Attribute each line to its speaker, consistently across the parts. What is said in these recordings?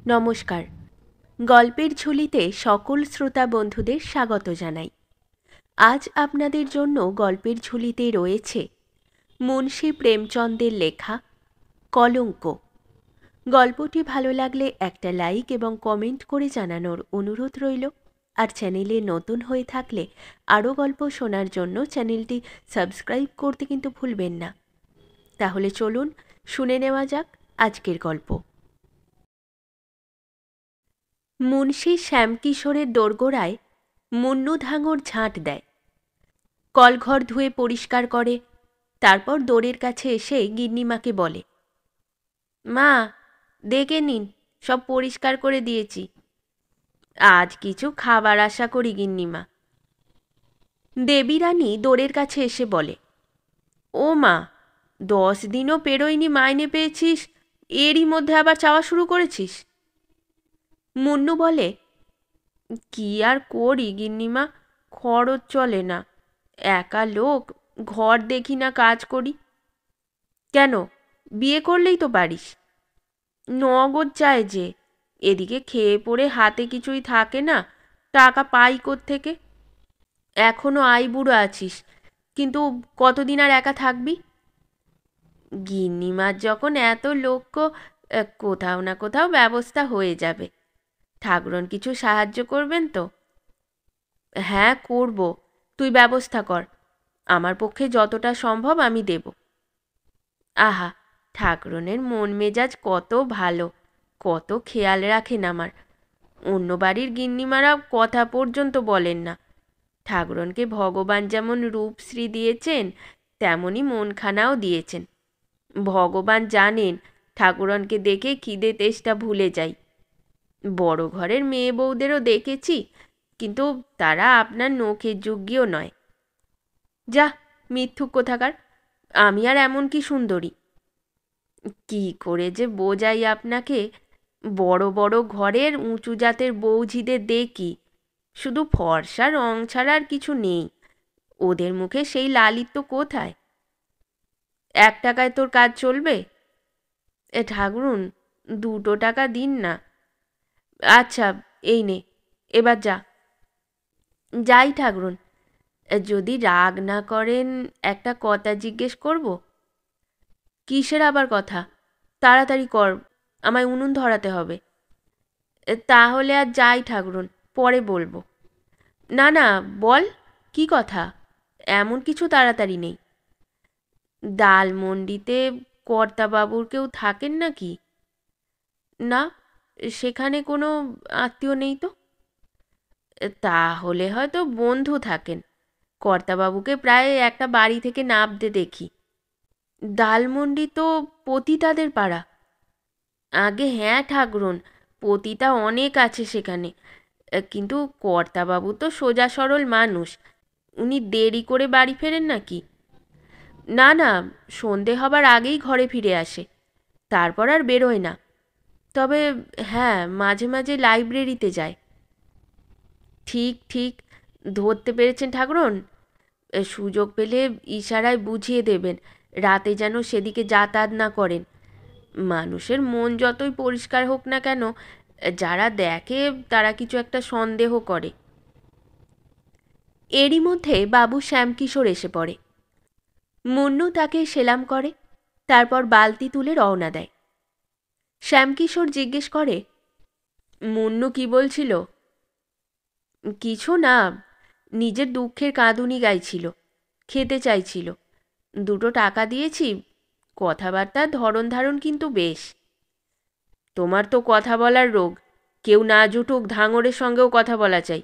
Speaker 1: নমস্কার। গল্পের ঝুলিতে সকল শ্রোতা বন্ধুদের স্বাগত জানাই। আজ আপনাদের জন্য গল্পের ঝুলিতে রয়েছে মুন্সী প্রেমচন্দের লেখা কলঙ্ক। গল্পটি ভালো লাগলে একটা লাইক এবং কমেন্ট করে জানানোর অনুরোধ রইল। আর চ্যানেলে নতুন হয়ে থাকলে আরও গল্প শোনার জন্য চ্যানেলটি সাবস্ক্রাইব করতে কিন্তু ভুলবেন না। তাহলে চলুন শুনে নেওয়া যাক আজকের গল্প। মুন্সী শ্যামকিশোরের দোরগোড়ায় মুন্নু ধাঙর ঝাঁট দেয়, কলঘর ধুয়ে পরিষ্কার করে। তারপর দোরের কাছে এসে গিন্নিমাকে বলে, মা, দেখে নিন, সব পরিষ্কার করে দিয়েছি। আজ কিছু খাবার আশা করি গিন্নিমা। দেবী রানী দোরের কাছে এসে বলে, ও মা, 10 দিনও পেরোয়নি মাইনে পেয়েছিস, এরই মধ্যে আবার চাওয়া শুরু করেছিস? মুন্নু বলে, কি আর করি গিন্নিমা, খরচ চলে না। একা লোক, ঘর দেখি না কাজ করি। কেন, বিয়ে করলেই তো পারিস। নগদ চায় যে, এদিকে খেয়ে পড়ে হাতে কিছুই থাকে না, টাকা পাই কোত্থেকে? এখনো আইবুড়ো আছিস, কিন্তু কতদিন আর একা থাকবি? গিন্নিমার যখন এত লক্ষ্য, কোথাও না কোথাও ব্যবস্থা হয়ে যাবে। ঠাকুরন কিছু সাহায্য করবেন তো? হ্যাঁ, করব, তুই ব্যবস্থা কর। আমার পক্ষে যতটা সম্ভব আমি দেব। আহা, ঠাকুরনের মন মেজাজ কত ভালো, কত খেয়াল রাখেন আমার। অন্য বাড়ির গিন্নিমারা কথা পর্যন্ত বলেন না। ঠাকুরনকে ভগবান যেমন রূপশ্রী দিয়েছেন, তেমনই মনখানাও দিয়েছেন। ভগবান জানেন, ঠাকুরনকে দেখে খিদে তেষ্টা ভুলে যাই। বড় ঘরের মেয়ে বউদেরও দেখেছি, কিন্তু তারা আপনার নখের যোগ্যও নয়। যা, মিথ্যুক কোথাকার, আমি আর এমন কি সুন্দরী? কি করে যে বোঝাই আপনাকে, বড় বড় ঘরের উঁচু জাতের বৌঝিদের দেখি, শুধু ফর্সা রং ছাড়া আর কিছু নেই। ওদের মুখে সেই লালিত্য কোথায়? 1 টাকায় তোর কাজ চলবে? ঠাকুরুন, 2 টাকা দিন না। আচ্ছা, এই নে, এবার যা। যাই ঠাকুরুন, যদি রাগ না করেন একটা কথা জিজ্ঞেস করব? কিসের আবার কথা? তাড়াতাড়ি কর, আমায় উনুন ধরাতে হবে। তাহলে আর যাই ঠাকুরুন, পরে বলবো। না না, বল, কি কথা? এমন কিছু তাড়াতাড়ি নেই। ডালমন্ডিতে কর্তাবাবুর কেউ থাকেন নাকি? না, সেখানে কোনো আত্মীয় নেই তো। তাহলে হয়তো বন্ধু থাকেন। কর্তাবাবুকে প্রায় একটা বাড়ি থেকে নামতে দেখি। ডালমন্ডি তো পতিতাদের পাড়া। আগে হ্যাঁ ঠাকুরন, পতিতা অনেক আছে সেখানে, কিন্তু কর্তাবাবু তো সোজা সরল মানুষ। উনি দেরি করে বাড়ি ফেরেন নাকি? না না, সন্ধে হবার আগেই ঘরে ফিরে আসে, তারপর আর বেরোয় না। তবে হ্যাঁ, মাঝে মাঝে লাইব্রেরিতে যায়। ঠিক ঠিক, ধরতে পেরেছেন ঠাকুরন। সুযোগ পেলে ইশারায় বুঝিয়ে দেবেন, রাতে যেন সেদিকে যাতায়াত না করেন। মানুষের মন যতই পরিষ্কার হোক না কেন, যারা দেখে তারা কিছু একটা সন্দেহ করে। এরই মধ্যে বাবু শ্যামকিশোর এসে পড়ে। মুন্নু তাকে সেলাম করে, তারপর বালতি তুলে রওনা দেয়। শ্যামকিশোর জিজ্ঞেস করে, মুন্নু কি বলছিল? কিছু না, নিজের দুঃখের কাঁদুনি গাইছিল, খেতে চাইছিল। 2 টাকা দিয়েছি, কথাবার্তার ধরন ধারণ কিন্তু বেশ। তোমার তো কথা বলার রোগ, কেউ না জুটুক ধাঙরের সঙ্গেও কথা বলা চাই।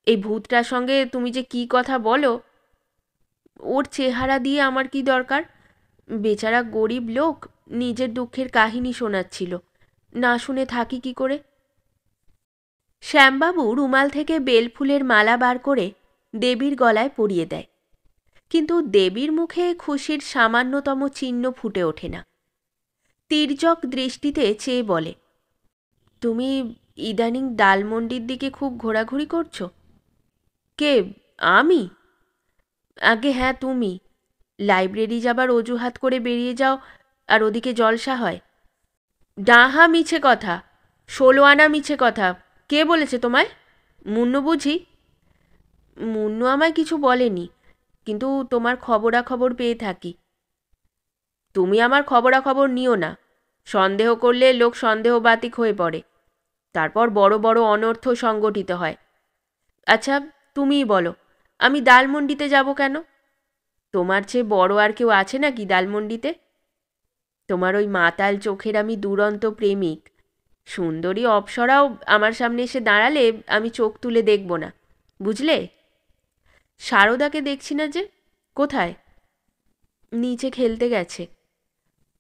Speaker 1: এই ভূতটার সঙ্গে তুমি যে কি কথা বলো! ওর চেহারা দিয়ে আমার কি দরকার? বেচারা গরিব লোক, নিজের দুঃখের কাহিনী শোনাচ্ছিল, না শুনে থাকি কি করে? শ্যামবাবু রুমাল থেকে বেলফুলের মালা বার করে দেবীর গলায় পরিয়ে দেয়, কিন্তু দেবীর মুখে খুশির সামান্যতম চিহ্ন ফুটে ওঠে না। তির্যক দৃষ্টিতে চেয়ে বলে, তুমি ইদানিং ডালমন্ডির দিকে খুব ঘোরাঘুরি করছো? কে, আমি? আগে হ্যাঁ, তুমি। লাইব্রেরি যাবার অজুহাত করে বেরিয়ে যাও, আর ওদিকে জলসা হয়। ডাহা মিছে কথা। 16 আনা মিছে কথা। কে বলেছে তোমায়? মুন্নু বুঝি? মুন্নু আমায় কিছু বলেনি, কিন্তু তোমার খবরাখবর পেয়ে থাকি। তুমি আমার খবরাখবর নিও না। সন্দেহ করলে লোক সন্দেহবাতিক হয়ে পড়ে, তারপর বড় বড় অনর্থ সংগঠিত হয়। আচ্ছা, তুমিই বলো, আমি দালমন্ডিতে যাব কেন? তোমার চেয়ে বড় আর কেউ আছে নাকি দালমন্ডিতে? তোমার ওই মাতাল চোখের আমি দুরন্ত প্রেমিক। সুন্দরী অপ্সরাও আমার সামনে এসে দাঁড়ালে আমি চোখ তুলে দেখব না, বুঝলে? সারদাকে দেখছি না যে। কোথায়? নিচে খেলতে গেছে।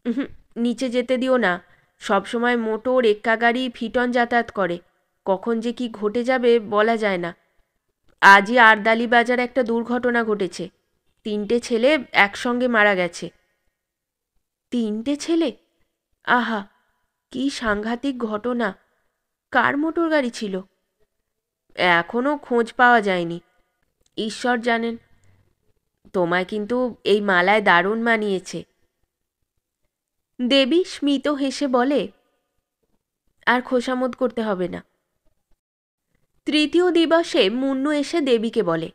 Speaker 1: উহুম, নিচে যেতে দিও না। সবসময় মোটর এক্কা গাড়ি ফিটন যাতায়াত করে, কখন যে কি ঘটে যাবে বলা যায় না। আজই আরদালি বাজার একটা দুর্ঘটনা ঘটেছে। 3টে ছেলে একসঙ্গে মারা গেছে। 3টে ছেলে? আহা, কি সাংঘাতিক ঘটনা! কার মোটর গাড়ি ছিল? এখনও খোঁজ পাওয়া যায়নি। ঈশ্বর জানেন। তোমায় কিন্তু এই মালায় দারুণ মানিয়েছে। দেবী স্মিত হেসে বলে, আর খোশামোদ করতে হবে না। তৃতীয় দিবসে মুন্নু এসে দেবীকে বলে,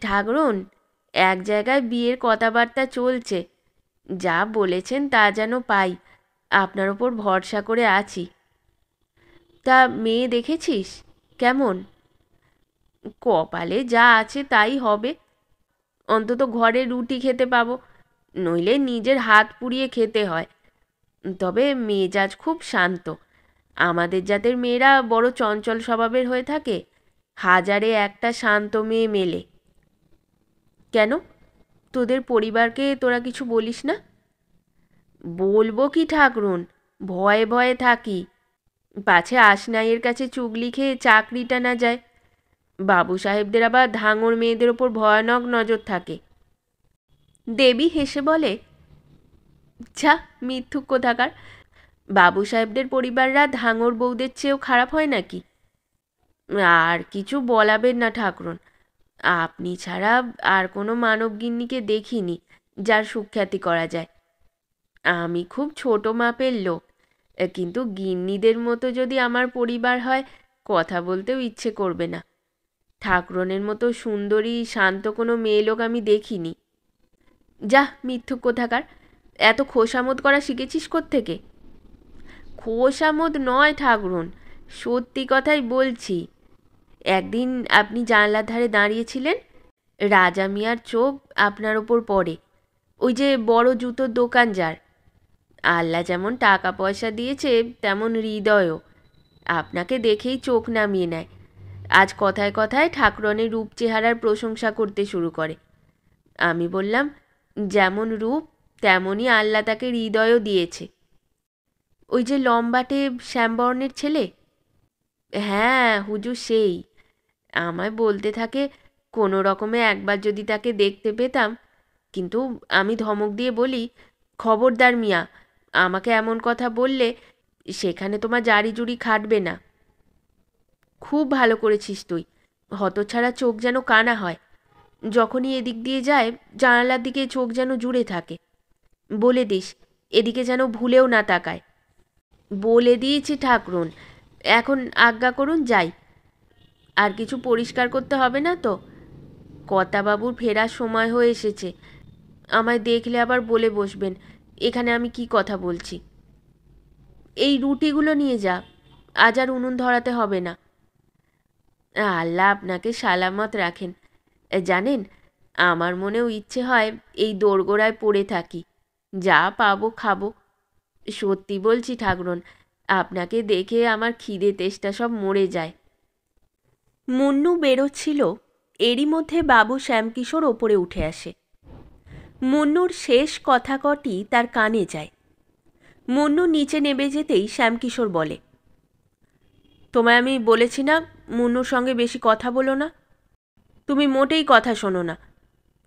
Speaker 1: ঠাকরুন, এক জায়গায় বিয়ের কথাবার্তা চলছে। যা বলেছেন তা যেন পাই, আপনার ওপর ভরসা করে আছি। তা মেয়ে দেখেছিস? কেমন? কপালে যা আছে তাই হবে। অন্তত ঘরে রুটি খেতে পাবো, নইলে নিজের হাত পুড়িয়ে খেতে হয়। তবে মেজাজ খুব শান্ত। আমাদের জাতের মেয়েরা বড় চঞ্চল স্বভাবের হয়ে থাকে, হাজারে একটা শান্ত মেয়ে মেলে। কেন, তোদের পরিবারকে তোরা কিছু বলিস না? বলবো কি ঠাকরুন, ভয়ে ভয়ে থাকি, পাছে আশনাইয়ের কাছে চুগলি খেয়ে চাকরিটা না যায়। বাবু সাহেবদের আবার ধাঙর মেয়েদের ওপর ভয়ানক নজর থাকে। দেবী হেসে বলে, যা মিথ্যুক কোথাকার! বাবু সাহেবদের পরিবাররা ধাঙর বউদের চেয়েও খারাপ হয় নাকি? আর কিছু বলাবেন না ঠাকরুন, আপনি ছাড়া আর কোনো মানবগিন্নিকে দেখিনি যার সুখ্যাতি করা যায়। আমি খুব ছোট মাপের লোক, কিন্তু গিন্নিদের মতো যদি আমার পরিবার হয়, কথা বলতেও ইচ্ছে করবে না। ঠাকরুনের মতো সুন্দরী শান্ত কোনো মেয়ে লোক আমি দেখিনি। যা মিথ্যুক কোথাকার! এত খোশামোদ করা শিখেছিস কোত্থেকে? খোশামোদ নয় ঠাকরুন, সত্যি কথাই বলছি। একদিন আপনি জানলার ধারে দাঁড়িয়েছিলেন, রাজা মিয়ার চোখ আপনার ওপর পড়ে। ওই যে বড় জুতোর দোকান যার। আল্লাহ যেমন টাকা পয়সা দিয়েছে তেমন হৃদয়ও। আপনাকে দেখেই চোখ নামিয়ে নেয়। আজ কথায় কথায় ঠাকরুনের রূপ চেহারার প্রশংসা করতে শুরু করে। আমি বললাম, যেমন রূপ তেমনই আল্লাহ তাকে হৃদয়ও দিয়েছে। ওই যে লম্বাটে শ্যামবর্ণের ছেলে? হ্যাঁ হুজুর, সেই। আমায় বলতে থাকে কোনো রকমে একবার যদি তাকে দেখতে পেতাম, কিন্তু আমি ধমক দিয়ে বলি, খবরদার মিয়া, আমাকে এমন কথা বললে সেখানে তোমার জারি জুরি খাটবে না। খুব ভালো করেছিস তুই। হতছাড়া চোখ যেন কানা হয়, যখনই এদিক দিয়ে যায় জানালার দিকে চোখ যেন জুড়ে থাকে। বলে দিস এদিকে যেন ভুলেও না তাকায়। বলে দিয়েছি ঠাকরুন, এখন আজ্ঞা করুন যাই। আর কিছু পরিষ্কার করতে হবে না তো? কর্তাবাবুর ফেরার সময় হয়ে এসেছে, আমায় দেখলে আবার বলে বসবেন এখানে আমি কি কথা বলছি। এই রুটিগুলো নিয়ে যা, আজ আর উনুন ধরাতে হবে না। আল্লাহ আপনাকে সালামত রাখেন। জানেন, আমার মনেও ইচ্ছে হয় এই দোরগোড়ায় পড়ে থাকি, যা পাবো খাবো। সত্যি বলছি ঠাকরুন, আপনাকে দেখে আমার খিদে তেষ্টা সব মরে যায়। মুন্নু বেরোচ্ছিল, এরই মধ্যে বাবু শ্যামকিশোর ওপরে উঠে আসে। মুন্নুর শেষ কথা কটি তার কানে যায়। মুন্নু নিচে নেমে যেতেই শ্যামকিশোর বলে, তোমায় আমি বলেছি না মুন্নুর সঙ্গে বেশি কথা বলো না? তুমি মোটেই কথা শোনো না।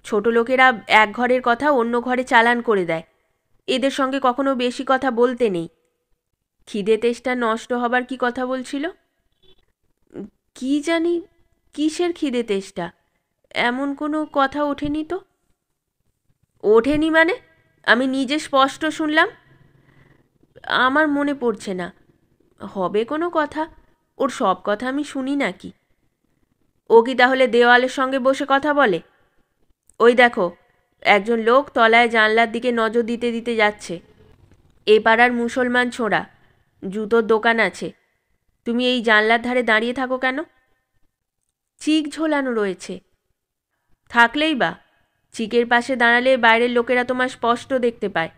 Speaker 1: ছোট লোকেরা এক ঘরের কথা অন্য ঘরে চালান করে দেয়। এদের সঙ্গে কখনো বেশি কথা বলতে নেই। খিদে তেষ্টা নষ্ট হবার কি কথা বলছিল? কি জানি কিসের খিদে তেষ্টা, এমন কোনো কথা ওঠেনি তো। ওঠেনি মানে? আমি নিজে স্পষ্ট শুনলাম। আমার মনে পড়ছে না। হবে কোনো কথা? ওর সব কথা আমি শুনি নাকি? ও কি তাহলে দেওয়ালের সঙ্গে বসে কথা বলে? ওই দেখো, একজন লোক তলায় জানলার দিকে নজর দিতে দিতে যাচ্ছে। এ পাড়ার মুসলমান ছোঁড়া, জুতোর দোকান আছে। তুমি এই জানলার ধারে দাঁড়িয়ে থাকো কেন? চিক ঝোলানো রয়েছে। থাকলেই বা, চিকের পাশে দাঁড়ালে বাইরের লোকেরা তোমার স্পষ্ট দেখতে পায়।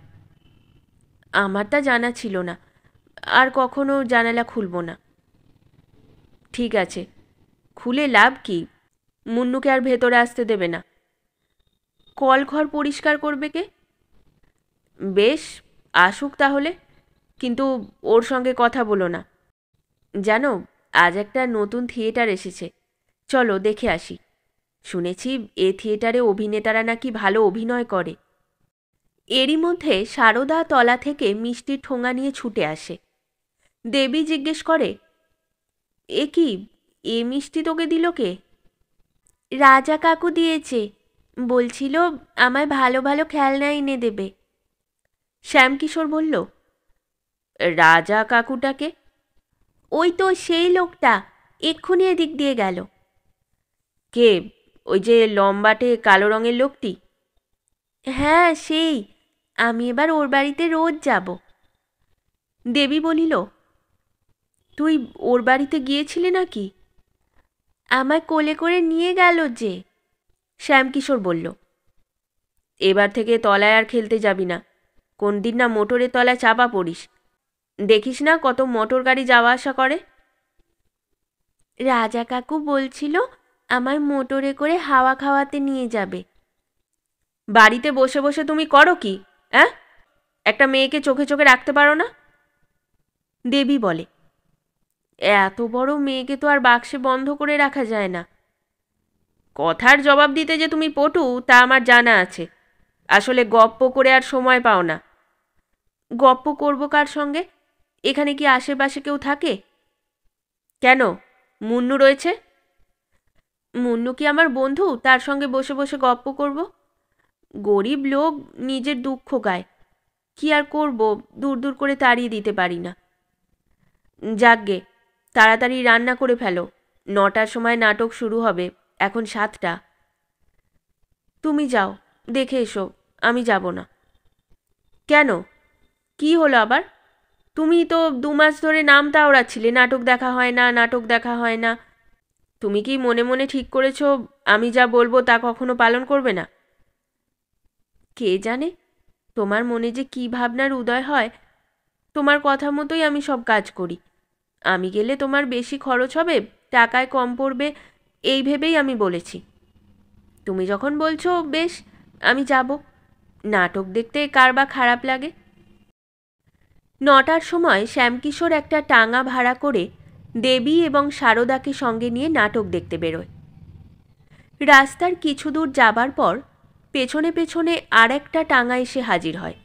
Speaker 1: আমার তা জানা ছিল না, আর কখনো জানালা খুলব না। ঠিক আছে, খুলে লাভ কি? মুন্নুকে আর ভেতরে আসতে দেবে না। কল ঘর পরিষ্কার করবে কে? বেশ, আসুক তাহলে, কিন্তু ওর সঙ্গে কথা বলো না। জানো, আজ একটা নতুন থিয়েটার এসেছে, চলো দেখে আসি। শুনেছি এ থিয়েটারে অভিনেতারা নাকি ভালো অভিনয় করে। এরই মধ্যে সারদা তলা থেকে মিষ্টির ঠোঙা নিয়ে ছুটে আসে। দেবী জিজ্ঞেস করে, এ কি, এ মিষ্টি তোকে দিল কে? রাজা কাকু দিয়েছে, বলছিল আমায় ভালো ভালো খেলনা এনে দেবে। শ্যামকিশোর বলল, রাজা কাকুটাকে? ওই তো সেই লোকটা, এক্ষুনি এদিক দিয়ে গেল। কে? ওই যে লম্বাটে কালো রঙের লোকটি? হ্যাঁ সেই, আমি এবার ওর বাড়িতে রোজ যাব। দেবী বলিল, তুই ওর বাড়িতে গিয়েছিলি নাকি? আমায় কোলে করে নিয়ে গেল যে। শ্যামকিশোর বলল, এবার থেকে তলায় আর খেলতে যাবি না। কোন দিন না মোটরের তলায় চাপা পড়িস। দেখিস না কত মোটর গাড়ি যাওয়া আসা করে। রাজা কাকু বলছিল আমায় মোটরে করে হাওয়া খাওয়াতে নিয়ে যাবে। বাড়িতে বসে বসে তুমি করো কি? হ্যাঁ, একটা মেয়েকে চোখে চোখে রাখতে পারো না? দেবী বলে, এত বড় মেয়েকে তো আর বাক্সে বন্ধ করে রাখা যায় না। কথার জবাব দিতে যে তুমি পটু তা আমার জানা আছে। আসলে গপ্প করে আর সময় পাও না। গপ্প করব কার সঙ্গে? এখানে কি আশেপাশে কেউ থাকে? কেন, মুন্নু রয়েছে। মুন্নু কি আমার বন্ধু, তার সঙ্গে বসে বসে গপ্প করব? গরিব লোক, নিজের দুঃখ গায়। কি আর করব, দূর দূর করে তাড়িয়ে দিতে পারি না। যাকগে, তাড়াতাড়ি রান্না করে ফেলো। 9টার সময় নাটক শুরু হবে, এখন 7টা। তুমি যাও, দেখে এসো, আমি যাব না। কেন, কি হলো আবার? তুমি তো 2 মাস ধরে নাম তাওড়াচ্ছিলে নাটক দেখা হয় না, নাটক দেখা হয় না। তুমি কি মনে মনে ঠিক করেছো আমি যা বলবো তা কখনো পালন করবে না? কে জানে, তোমার মনে যে কী ভাবনার উদয় হয়। তোমার কথা মতোই আমি সব কাজ করি। আমি গেলে তোমার বেশি খরচ হবে, টাকায় কম পড়বে, এই ভেবেই আমি বলেছি। তুমি যখন বলছো বেশ, আমি যাব। নাটক দেখতে কার বা খারাপ লাগে? 9টার সময় শ্যামকিশোর একটা টাঙা ভাড়া করে দেবী এবং সারদাকে সঙ্গে নিয়ে নাটক দেখতে বেরোয়। রাস্তার কিছু দূর যাবার পর পেছনে পেছনে আর একটা টাঙা এসে হাজির হয়।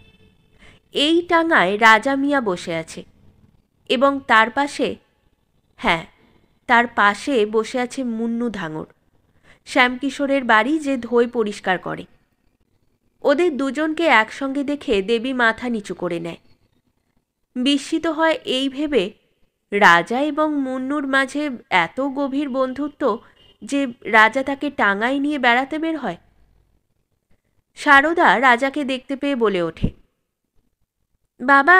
Speaker 1: এই টাঙায় রাজা মিয়া বসে আছে এবং তার পাশে, হ্যাঁ, তার পাশে বসে আছে মুন্নু ধাঙর, শ্যামকিশোরের বাড়ি যে ধোয় পরিষ্কার করে। ওদের দুজনকে একসঙ্গে দেখে দেবী মাথা নিচু করে নেয়। বিস্মিত হয় এই ভেবে রাজা এবং মুন্নুর মাঝে এত গভীর বন্ধুত্ব যে রাজা তাকে টাঙায় নিয়ে বেড়াতে বের হয়। সারদা রাজাকে দেখতে পেয়ে বলে ওঠে, বাবা,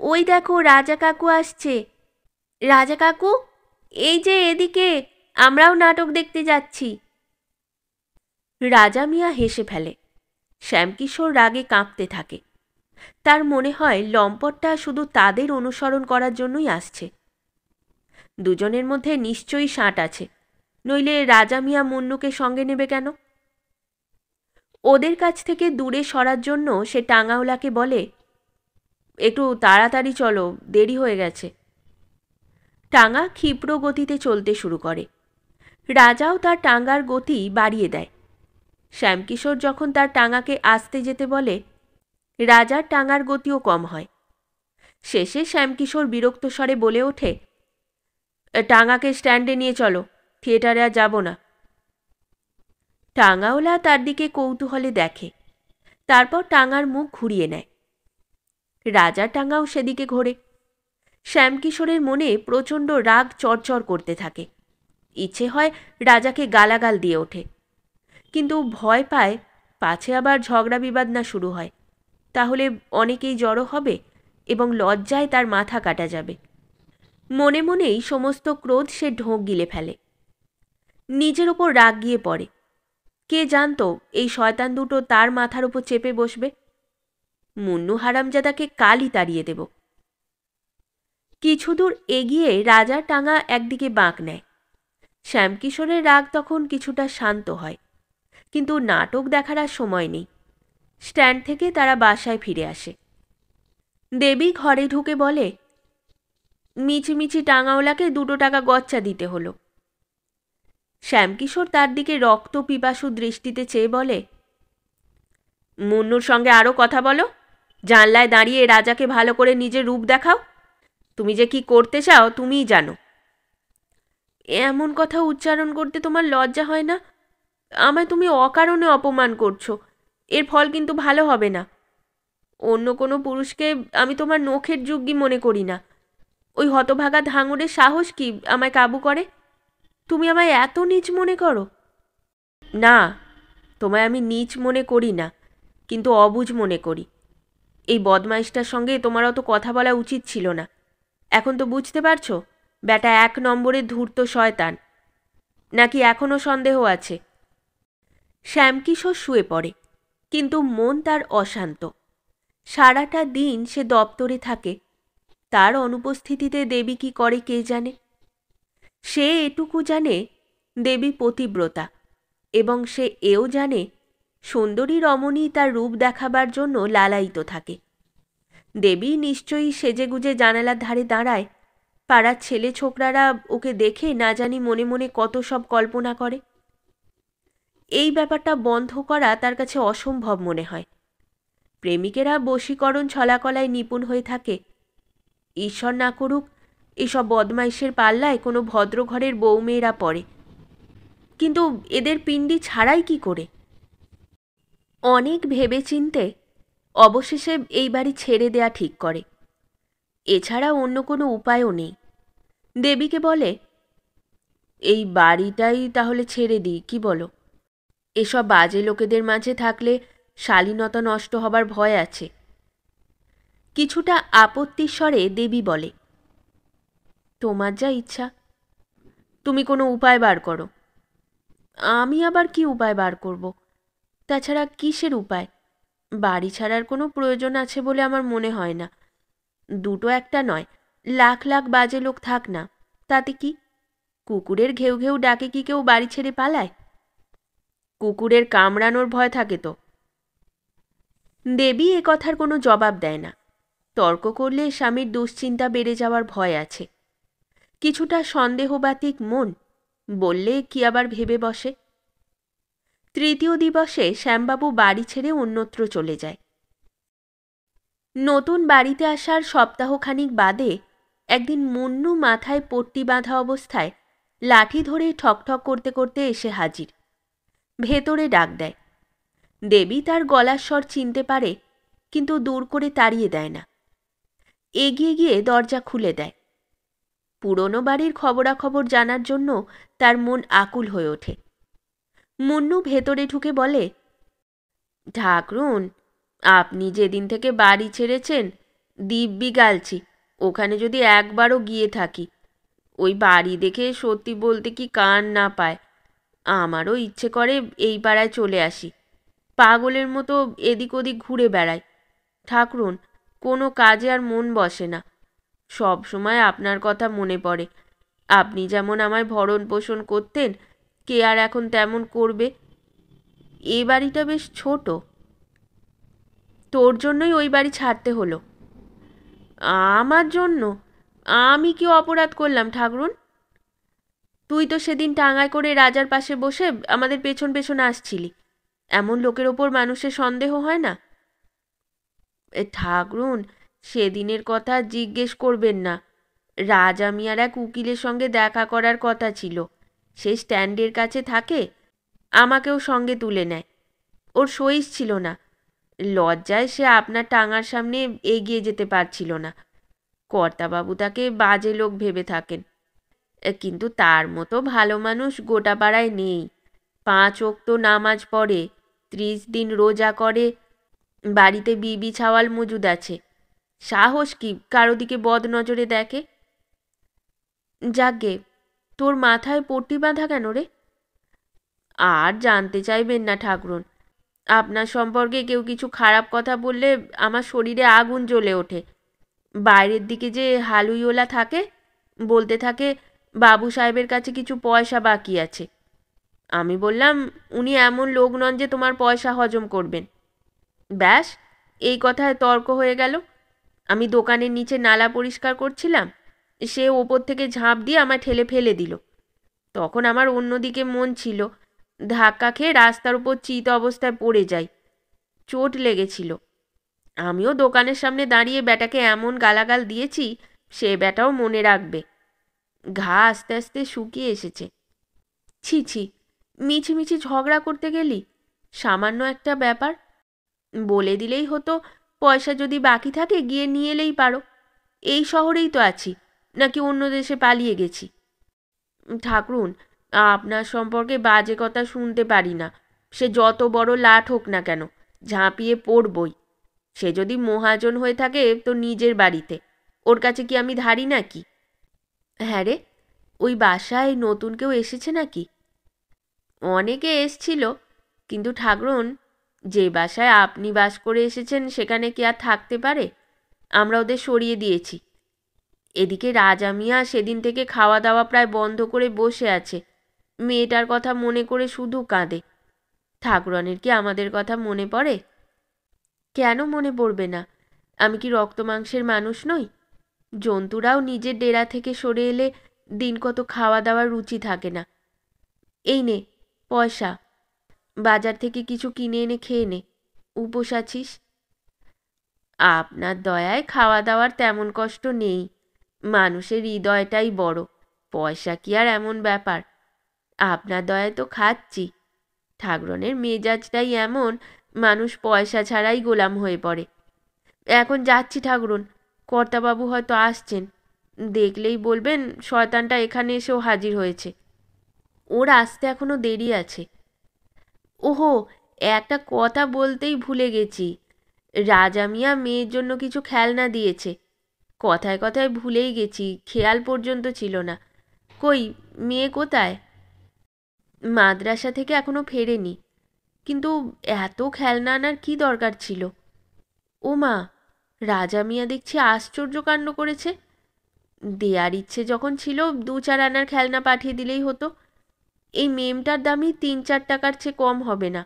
Speaker 1: ওই দেখো রাজা কাকু আসছে। রাজা কাকু, এই যে এদিকে, আমরাও নাটক দেখতে যাচ্ছি। রাজা মিয়া হেসে ফেলে। শ্যামকিশোর রাগে কাঁপতে থাকে। তার মনে হয় লম্পটটা শুধু তাদের অনুসরণ করার জন্যই আসছে। দুজনের মধ্যে নিশ্চয়ই সাঁট আছে, নইলে রাজা মিয়া মুন্নুকে সঙ্গে নেবে কেন? ওদের কাছ থেকে দূরে সরার জন্য সে টাঙাওয়ালাকে বলে, একটু তাড়াতাড়ি চলো, দেরি হয়ে গেছে। টাঙা ক্ষিপ্র গতিতে চলতে শুরু করে। রাজাও তার টাঙ্গার গতি বাড়িয়ে দেয়। শ্যামকিশোর যখন তার টাঙাকে আসতে যেতে বলে, রাজার টাঙার গতিও কম হয়। শেষে শ্যামকিশোর বিরক্ত স্বরে বলে ওঠে, টাঙাকে স্ট্যান্ডে নিয়ে চলো, থিয়েটারে আর যাব না। টাঙাওয়ালা তার দিকে কৌতূহলে দেখে, তারপর টাঙার মুখ ঘুরিয়ে নেয়। রাজার টাঙাও সেদিকে ঘোরে। শ্যামকিশোরের মনে প্রচণ্ড রাগ চড়চড় করতে থাকে। ইচ্ছে হয় রাজাকে গালাগাল দিয়ে ওঠে, কিন্তু ভয় পায় পাছে আবার ঝগড়া বিবাদ না শুরু হয়, তাহলে অনেকেই জড়ো হবে এবং লজ্জায় তার মাথা কাটা যাবে। মনে মনেই সমস্ত ক্রোধ সে ঢোক গিলে ফেলে। নিজের ওপর রাগ গিয়ে পড়ে। কে জানতো এই শয়তান দুটো তার মাথার ওপর চেপে বসবে। মুন্নু হারামজাদাকে কালই তাড়িয়ে দেব। কিছু দূর এগিয়ে রাজার টাঙা একদিকে বাঁক নেয়। শ্যামকিশোরের রাগ তখন কিছুটা শান্ত হয়, কিন্তু নাটক দেখার আর সময় নেই। স্ট্যান্ড থেকে তারা বাসায় ফিরে আসে। দেবী ঘরে ঢুকে বলে, মিছিমিছি টাঙাওয়ালাকে 2 টাকা গচ্চা দিতে হলো। শ্যামকিশোর তার দিকে রক্ত পিপাসু দৃষ্টিতে চেয়ে বলে, মুন্নুর সঙ্গে আরও কথা বলো, জানলায় দাঁড়িয়ে রাজাকে ভালো করে নিজের রূপ দেখাও। তুমি যে কি করতে চাও তুমিই জানো। এমন কথা উচ্চারণ করতে তোমার লজ্জা হয় না? আমায় তুমি অকারণে অপমান করছো, এর ফল কিন্তু ভালো হবে না। অন্য কোনো পুরুষকে আমি তোমার নখের যোগ্যী মনে করি না। ওই হতভাগা ধাঙরের সাহস কি আমায় কাবু করে? তুমি আমায় এত নীচ মনে করো? না, তোমায় আমি নীচ মনে করি না, কিন্তু অবুঝ মনে করি। এই বদমাইশটার সঙ্গে তোমার অত কথা বলা উচিত ছিল না। এখন তো বুঝতে পারছো ব্যাটা 1 নম্বরের ধূর্ত শয়তান। নাকি এখনও সন্দেহ আছে? শ্যামকিশোর শুয়ে পড়ে, কিন্তু মন তার অশান্ত। সারাটা দিন সে দপ্তরে থাকে। তার অনুপস্থিতিতে দেবী কি করে কে জানে। সে এটুকু জানে দেবী পতিব্রতা, এবং সে এও জানে সুন্দরী রমণী তার রূপ দেখাবার জন্য লালায়িত থাকে। দেবী নিশ্চয়ই সেজেগুজে জানালার ধারে দাঁড়ায়। পাড়ার ছেলে ছোকরারা ওকে দেখে না জানি মনে মনে কত সব কল্পনা করে। এই ব্যাপারটা বন্ধ করা তার কাছে অসম্ভব মনে হয়। প্রেমিকেরা বশীকরণ ছলাকলায় নিপুণ হয়ে থাকে। ঈশ্বর না করুক এসব বদমাইশের পাল্লায় কোনো ভদ্রঘরের বউমেয়েরা পড়ে, কিন্তু এদের পিণ্ডি ছাড়াই কি করে? অনেক ভেবেচিন্তে অবশেষে এই বাড়ি ছেড়ে দেয়া ঠিক করে। এছাড়া অন্য কোনো উপায়ও নেই। দেবীকে বলে, এই বাড়িটাই তাহলে ছেড়ে দিই, কি বলো? এসব বাজে লোকেদের মাঝে থাকলে শালীনতা নষ্ট হবার ভয় আছে। কিছুটা আপত্তির স্বরে দেবী বলে, তোমার যা ইচ্ছা, তুমি কোনো উপায় বার করো। আমি আবার কি উপায় বার করব? তাছাড়া কিসের উপায়? বাড়ি ছাড়ার কোনো প্রয়োজন আছে বলে আমার মনে হয় না। 2টো একটা নয়, লাখ লাখ বাজে লোক থাক না, তাতে কি? কুকুরের ঘেউ ঘেউ ডাকে কি কেউ বাড়ি ছেড়ে পালায়? কুকুরের কামড়ানোর ভয় থাকে তো। দেবী এ কথার কোনো জবাব দেয় না। তর্ক করলে স্বামীর দুশ্চিন্তা বেড়ে যাওয়ার ভয় আছে। কিছুটা সন্দেহবাতিক মন, বললে কি আবার ভেবে বসে। 3য় দিবসে শ্যামবাবু বাড়ি ছেড়ে অন্যত্র চলে যায়। নতুন বাড়িতে আসার সপ্তাহখানিক বাদে একদিন মুন্নু মাথায় পট্টি বাঁধা অবস্থায় লাঠি ধরে ঠকঠক করতে করতে এসে হাজির। ভেতরে ডাক দেয়। দেবী তার গলার স্বর চিনতে পারে, কিন্তু দূর করে তাড়িয়ে দেয় না। এগিয়ে গিয়ে দরজা খুলে দেয়। পুরনো বাড়ির খবরাখবর জানার জন্য তার মন আকুল হয়ে ওঠে। মুন্নু ভেতরে ঢুকে বলে, ঠাকরুন, আপনি যেদিন থেকে বাড়ি ছেড়েছেন দিব্যি গালছি ওখানে যদি একবারও গিয়ে থাকি। ওই বাড়ি দেখে সত্যি বলতে কি কান না পায়। আমারও ইচ্ছে করে এই পাড়ায় চলে আসি, পাগলের মতো এদিক ওদিক ঘুরে বেড়াই। ঠাকরুন, কোনো কাজে আর মন বসে না। সব সময় আপনার কথা মনে পড়ে। আপনি যেমন আমায় ভরণ পোষণ করতেন, কে আর এখন তেমন করবে? এ বাড়িটা বেশ ছোট। তোর জন্যই ওই বাড়ি ছাড়তে হলো। আমার জন্য? আমি কি অপরাধ করলাম ঠাকরুন? তুই তো সেদিন টাঙায় করে রাজার পাশে বসে আমাদের পেছন পেছন আসছিলি। এমন লোকের ওপর মানুষের সন্দেহ হয় না? ঠাকরুন, সেদিনের কথা জিজ্ঞেস করবেন না। রাজা মিয়ার এক উকিলের সঙ্গে দেখা করার কথা ছিল। সে স্ট্যান্ডের কাছে থাকে, আমাকেও সঙ্গে তুলে নেয়। ওর সইস ছিল না। লজ্জায় সে আপনার টাঙার সামনে এগিয়ে যেতে পারছিল না। কর্তাবাবু তাকে বাজে লোক ভেবে থাকেন, কিন্তু তার মতো ভালো মানুষ গোটা পাড়ায় নেই। 5 ওয়াক্ত নামাজ পড়ে, 30 দিন রোজা করে, বাড়িতে বিবি ছাওয়াল মজুদ আছে। সাহস কি কারো দিকে বদনজরে দেখে? যাকগে, তোর মাথায় পট্টি বাঁধা কেন রে? আর জানতে চাইবেন না ঠাকুরন, আপনার সম্পর্কে কেউ কিছু খারাপ কথা বললে আমার শরীরে আগুন জ্বলে ওঠে। বাইরের দিকে যে হালুইওলা থাকে, বলতে থাকে বাবু সাহেবের কাছে কিছু পয়সা বাকি আছে। আমি বললাম উনি এমন লোক নন যে তোমার পয়সা হজম করবেন। ব্যাস, এই কথায় তর্ক হয়ে গেল। আমি দোকানের নিচে নালা পরিষ্কার করছিলাম, সে ওপর থেকে ঝাঁপ দিয়ে আমায় ঠেলে ফেলে দিল। তখন আমার অন্যদিকে মন ছিল, ধাক্কা খেয়ে রাস্তার উপর চিত অবস্থায় পড়ে যাই। চোট লেগেছিল। আমিও দোকানের সামনে দাঁড়িয়ে ব্যাটাকে এমন গালাগাল দিয়েছি, সে ব্যাটাও মনে রাখবে। ঘা আস্তে আস্তে শুকিয়ে এসেছে। ছি ছি, মিছিমিছি ঝগড়া করতে গেলি? সামান্য একটা ব্যাপার, বলে দিলেই হতো পয়সা যদি বাকি থাকে গিয়ে নিয়ে এলেই পারো। এই শহরেই তো আছি, নাকি অন্য দেশে পালিয়ে গেছি? ঠাকরুন, আপনার সম্পর্কে বাজে কথা শুনতে পারি না। সে যত বড় লাট হোক না কেন, ঝাঁপিয়ে পড়বই। সে যদি মহাজন হয়ে থাকে তো নিজের বাড়িতে, ওর কাছে কি আমি ধারি নাকি? হ্যাঁ রে, ওই বাসায় নতুন কেউ এসেছে নাকি? অনেকে এসছিল, কিন্তু ঠাকরুন, যে বাসায় আপনি বাস করে এসেছেন সেখানে কি আর থাকতে পারে? আমরা ওদের সরিয়ে দিয়েছি। এদিকে রাজা মিয়া সেদিন থেকে খাওয়া দাওয়া প্রায় বন্ধ করে বসে আছে। মেয়েটার কথা মনে করে শুধু কাঁদে। ঠাকুরানের কি আমাদের কথা মনে পড়ে? কেন মনে পড়বে না? আমি কি রক্ত মাংসের মানুষ নই? জন্তুরাও নিজের ডেরা থেকে সরে এলে দিন কত খাওয়া দাওয়ার রুচি থাকে না। এই নে পয়সা, বাজার থেকে কিছু কিনে এনে খেয়ে নে। উপোস আছিস। আপনার দয়ায় খাওয়া দাওয়ার তেমন কষ্ট নেই। মানুষের হৃদয়টাই বড়, পয়সা কি আর এমন ব্যাপার? আপনার দয়ায় তো খাচ্ছি। ঠাকরনের মেজাজটাই এমন, মানুষ পয়সা ছাড়াই গোলাম হয়ে পড়ে। এখন যাচ্ছি ঠাকরুন, কর্তাবাবু হয়তো আসছেন। দেখলেই বলবেন শয়তানটা এখানে এসেও হাজির হয়েছে। ওর আসতে এখনো দেরি আছে। ওহো, একটা কথা বলতেই ভুলে গেছি। রাজা মিয়া মেয়ের জন্য কিছু খেলনা দিয়েছে। কথায় কথায় ভুলেই গেছি, খেয়াল পর্যন্ত ছিল না। কই, মেয়ে কোথায়? মাদ্রাসা থেকে এখনো ফেরেনি। কিন্তু এত খেলনা আনার কি দরকার ছিল? ও মা, রাজা মিয়া দেখছি আশ্চর্য কাণ্ড করেছে। দেয়ার ইচ্ছে যখন ছিল 2-4 আনার খেলনা পাঠিয়ে দিলেই হতো। এই মেমটার দামই 3-4 টাকার চেয়ে কম হবে না।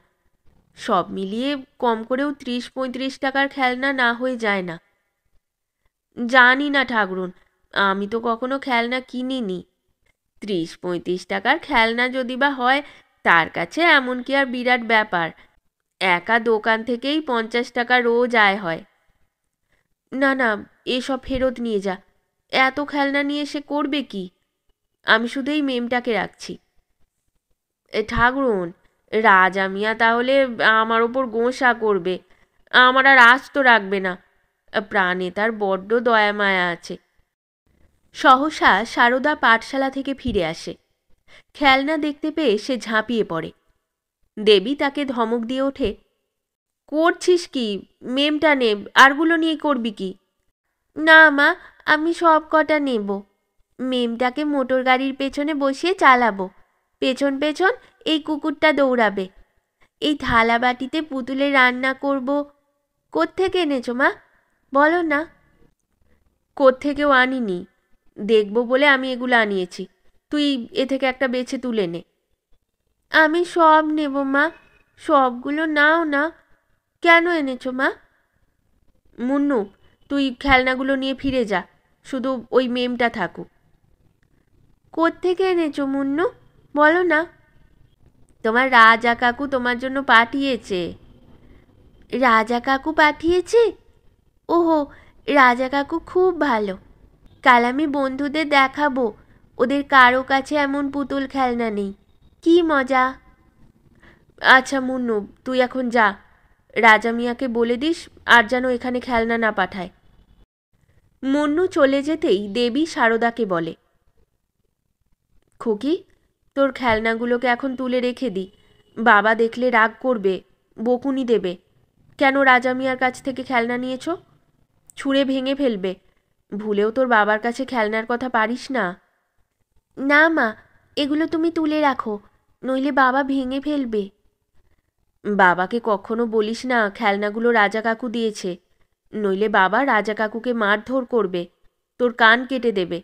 Speaker 1: সব মিলিয়ে কম করেও 30-35 টাকার খেলনা না হয়ে যায় না। জানি না ঠাকরুন, আমি তো কখনো খেলনা কিনিনি। 30-35 টাকার খেলনা যদি বা হয়, তার কাছে এমন কি আর বিরাট ব্যাপার? একা দোকান থেকেই 50 টাকা রোজ আয় হয়। না না, এসব ফেরত নিয়ে যা। এত খেলনা নিয়ে সে করবে কি? আমি শুধু এই মেমটাকে রাখছি। ঠাকরুন, রাজা মিয়া তাহলে আমার ওপর গোঁসা করবে, আমার আর আস্ত রাখবে না। প্রাণে তার বড্ড দয়া মায়া আছে। সহসা সারদা পাঠশালা থেকে ফিরে আসে। খেলনা দেখতে পেয়ে সে ঝাঁপিয়ে পড়ে। দেবী তাকে ধমক দিয়ে ওঠে, করছিস কি? মেমটা নে, আরগুলো নিয়ে করবি কি? না মা, আমি সব কটা নেব। মেমটাকে মোটর গাড়ির পেছনে বসিয়ে চালাবো। পেছন পেছন এই কুকুরটা দৌড়াবে। এই থালা বাটিতে পুতুলে রান্না করব। কোত্থেকে এনেছো মা, বলো না? কোত্থেকেও আনিনি, দেখব বলে আমি এগুলো আনিয়েছি। তুই এ থেকে একটা বেছে তুলে নে। আমি সব নেব মা, সবগুলো নাও না। কেন এনেছো মা? মুন্নু, তুই খেলনাগুলো নিয়ে ফিরে যা, শুধু ওই মেমটা থাকুক। কোত্থেকে এনেছো মুন্নু, বলো না? তোমার রাজা কাকু তোমার জন্য পাঠিয়েছে। রাজা কাকু পাঠিয়েছে? ওহো, রাজা কাকু খুব ভালো। কাল আমি বন্ধুদের দেখাবো ওদের কারো কাছে এমন পুতুল খেলনা নেই। কি মজা! আচ্ছা মুন্নু, তুই এখন যা। রাজা মিয়াকে বলে দিস আর যেন এখানে খেলনা না পাঠায়। মুন্নু চলে যেতেই দেবী সারদাকে বলে, খুকি, তোর খেলনাগুলোকে এখন তুলে রেখে দি। বাবা দেখলে রাগ করবে, বকুনি দেবে। কেন রাজা মিয়ার কাছ থেকে খেলনা নিয়েছ? ছুঁড়ে ভেঙে ফেলবে। ভুলেও তোর বাবার কাছে খেলনার কথা পারিস না। না মা, এগুলো তুমি তুলে রাখো, নইলে বাবা ভেঙে ফেলবে। বাবাকে কখনো বলিস না খেলনাগুলো রাজা কাকু দিয়েছে, নইলে বাবা রাজা কাকুকে মারধর করবে, তোর কান কেটে দেবে।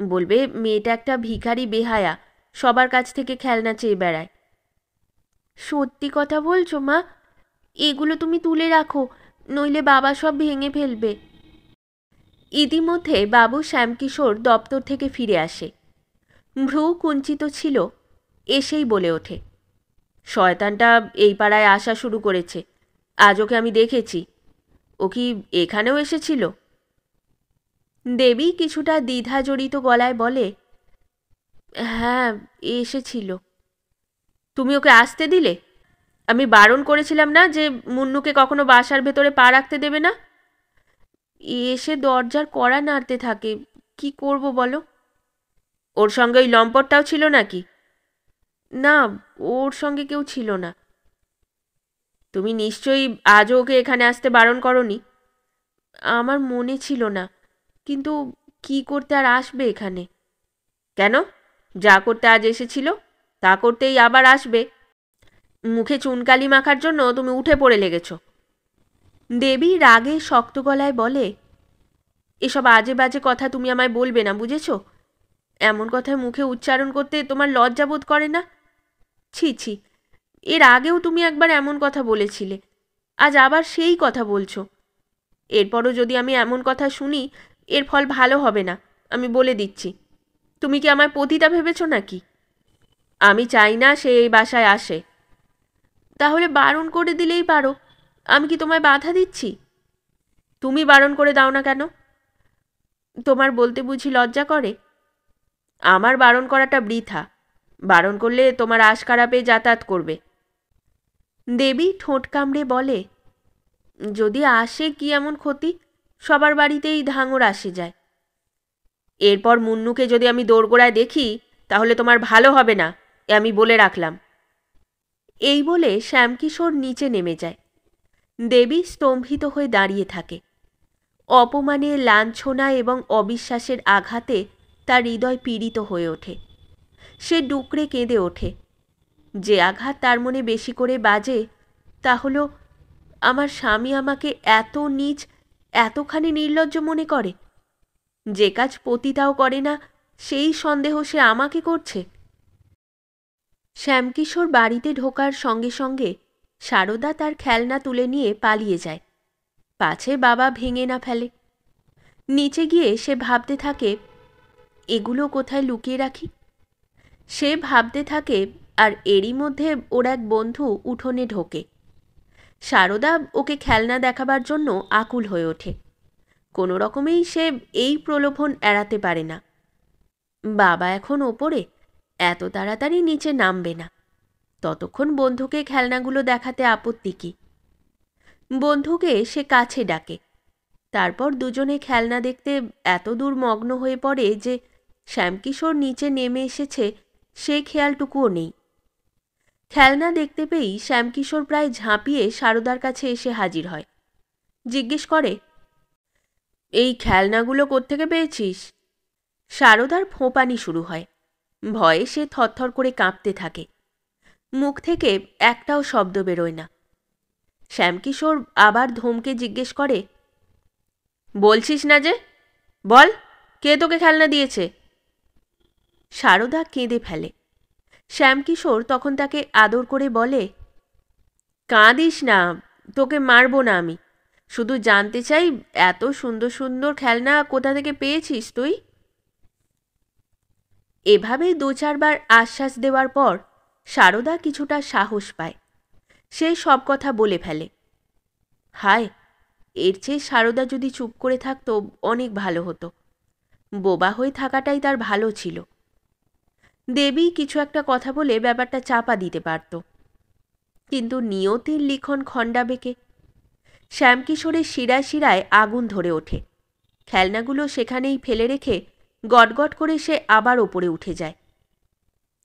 Speaker 1: বলবে মেয়েটা একটা ভিখারি বেহায়া, সবার কাছ থেকে খেলনা চেয়ে বেড়ায়। সত্যি কথা বলছো মা? এগুলো তুমি তুলে রাখো, নইলে বাবা সব ভেঙে ফেলবে। ইতিমধ্যে বাবু শ্যামকিশোর দপ্তর থেকে ফিরে আসে। ভ্রু কুঞ্চিত ছিল, এসেই বলে ওঠে, শয়তানটা এই পাড়ায় আসা শুরু করেছে। আজ ওকে আমি দেখেছি। ও কি এখানেও এসেছিল? দেবী কিছুটা দ্বিধাজড়িত গলায় বলে, হ্যাঁ, এসেছিল। তুমি ওকে আসতে দিলে? আমি বারণ করেছিলাম না যে মুন্নুকে কখনো বাসার ভেতরে পা রাখতে দেবে না? এসে দরজার কড়া নাড়তে থাকে, কি করব বলো? ওর সঙ্গে ওই লম্পটটাও ছিল নাকি? না, ওর সঙ্গে কেউ ছিল না। তুমি নিশ্চয়ই আজও ওকে এখানে আসতে বারণ করনি? আমার মনে ছিল না, কিন্তু কি করতে আর আসবে এখানে? কেন? যা করতে আজ এসেছিল তা করতেই আবার আসবে? মুখে চুনকালি মাখার জন্য তুমি উঠে পড়ে লেগেছ। দেবী রাগে শক্ত গলায় বলে, এসব আজে বাজে কথা তুমি আমায় বলবে না, বুঝেছ? এমন কথা মুখে উচ্চারণ করতে তোমার লজ্জা বোধ করে না? ছি ছি, এর আগেও তুমি একবার এমন কথা বলেছিলে, আজ আবার সেই কথা বলছো। এরপরও যদি আমি এমন কথা শুনি, এর ফল ভালো হবে না, আমি বলে দিচ্ছি। তুমি কি আমায় পতিতা ভেবেছ নাকি? আমি চাই না সে এই বাসায় আসে। তাহলে বারণ করে দিলেই পারো, আমি কি তোমায় বাধা দিচ্ছি? তুমি বারণ করে দাও না কেন? তোমার বলতে বুঝি লজ্জা করে? আমার বারণ করাটা বৃথা। বারণ করলে তোমার আশকারা পেয়ে যাতায়াত করবে। দেবী ঠোঁট কামড়ে বলে, যদি আসে কি এমন ক্ষতি? সবার বাড়িতেই ধাঙর আসে যায়। এরপর মুন্নুকে যদি আমি দোরগোড়ায় দেখি, তাহলে তোমার ভালো হবে না, এ আমি বলে রাখলাম। এই বলে শ্যামকিশোর নিচে নেমে যায়। দেবী স্তম্ভিত হয়ে দাঁড়িয়ে থাকে। অপমানে, লাঞ্ছনা এবং অবিশ্বাসের আঘাতে তার হৃদয় পীড়িত হয়ে ওঠে। সে ডুকরে কেঁদে ওঠে। যে আঘাত তার মনে বেশি করে বাজে তা হলো, আমার স্বামী আমাকে এত নীচ, এতখানি নির্লজ্জ মনে করে। যে কাজ পতিতাও করে না, সেই সন্দেহ সে আমাকে করছে। শ্যামকিশোর বাড়িতে ঢোকার সঙ্গে সঙ্গে সারদা তার খেলনা তুলে নিয়ে পালিয়ে যায়, পাছে বাবা ভেঙে না ফেলে। নিচে গিয়ে সে ভাবতে থাকে, এগুলো কোথায় লুকিয়ে রাখি। সে ভাবতে থাকে, আর এরই মধ্যে ওর এক বন্ধু উঠোনে ঢোকে। সারদা ওকে খেলনা দেখাবার জন্য আকুল হয়ে ওঠে। কোনো রকমেই সে এই প্রলোভন এড়াতে পারে না। বাবা এখন ওপরে, এত তাড়াতাড়ি নিচে নামবে না। ততক্ষণ বন্ধুকে খেলনাগুলো দেখাতে আপত্তি কি? বন্ধুকে সে কাছে ডাকে। তারপর দুজনে খেলনা দেখতে এত দূর মগ্ন হয়ে পড়ে যে শ্যামকিশোর নিচে নেমে এসেছে সে খেয়ালটুকুও নেই। খেলনা দেখতে পেয়েই শ্যামকিশোর প্রায় ঝাঁপিয়ে সারদার কাছে এসে হাজির হয়। জিজ্ঞেস করে, এই খেলনাগুলো কোত্থেকে পেয়েছিস? সারদার ফোঁপানি শুরু হয়। ভয়ে সে থরথর করে কাঁপতে থাকে। মুখ থেকে একটাও শব্দ বেরোয় না। শ্যামকিশোর আবার ধমকে জিজ্ঞেস করে, বলছিস না যে? বল, কে তোকে খেলনা দিয়েছে? সারদা কেঁদে ফেলে। শ্যামকিশোর তখন তাকে আদর করে বলে, কাঁদিস না, তোকে মারব না আমি। শুধু জানতে চাই, এত সুন্দর সুন্দর খেলনা কোথা থেকে পেয়েছিস তুই? এভাবেই দু চারবার আশ্বাস দেওয়ার পর সারদা কিছুটা সাহস পায়। সে সব কথা বলে ফেলে। হায়, এর চেয়ে সারদা যদি চুপ করে থাকতো অনেক ভালো হতো। বোবা হয়ে থাকাটাই তার ভালো ছিল। দেবী কিছু একটা কথা বলে ব্যাপারটা চাপা দিতে পারত, কিন্তু নিয়তির লিখন খণ্ডাবেকে। শ্যামকিশোরের শিরায় শিরায় আগুন ধরে ওঠে। খেলনাগুলো সেখানেই ফেলে রেখে গটগট করে সে আবার ওপরে উঠে যায়।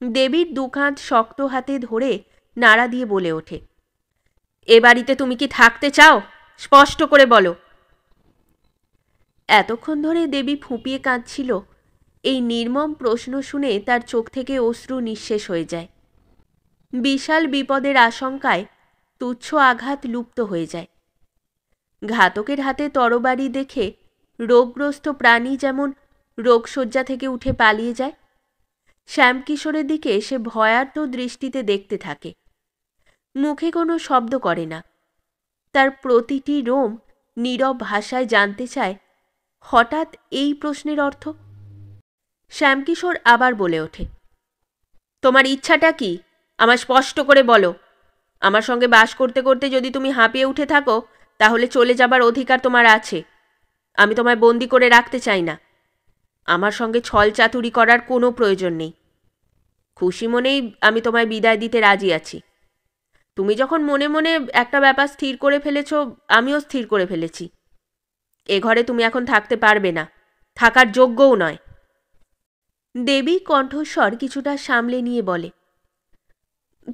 Speaker 1: দেবীর দুকাঁধ শক্ত হাতে ধরে নাড়া দিয়ে বলে ওঠে, এ বাড়িতে তুমি কি থাকতে চাও? স্পষ্ট করে বলো। এতক্ষণ ধরে দেবী ফুঁপিয়ে কাঁদছিল। এই নির্মম প্রশ্ন শুনে তার চোখ থেকে অশ্রু নিঃশেষ হয়ে যায়। বিশাল বিপদের আশঙ্কায় তুচ্ছ আঘাত লুপ্ত হয়ে যায়। ঘাতকের হাতে তরবারি দেখে রোগগ্রস্ত প্রাণী যেমন রোগশয্যা থেকে উঠে পালিয়ে যায়, শ্যামকিশোরের দিকে সে ভয়ার্ত দৃষ্টিতে দেখতে থাকে। মুখে কোনো শব্দ করে না। তার প্রতিটি রোম নীরব ভাষায় জানতে চায় হঠাৎ এই প্রশ্নের অর্থ। শ্যামকিশোর আবার বলে ওঠে, তোমার ইচ্ছাটা কি? আমার স্পষ্ট করে বলো। আমার সঙ্গে বাস করতে করতে যদি তুমি হাঁপিয়ে উঠে থাকো, তাহলে চলে যাবার অধিকার তোমার আছে। আমি তোমায় বন্দি করে রাখতে চাই না। আমার সঙ্গে ছল চাতুরি করার কোনো প্রয়োজন নেই। খুশি মনেই আমি তোমায় বিদায় দিতে রাজি আছি। তুমি যখন মনে মনে একটা ব্যাপার স্থির করে ফেলেছ, আমিও স্থির করে ফেলেছি। এ ঘরে তুমি এখন থাকতে পারবে না, থাকার যোগ্যও নয়। দেবী কণ্ঠস্বর কিছুটা সামলে নিয়ে বলে,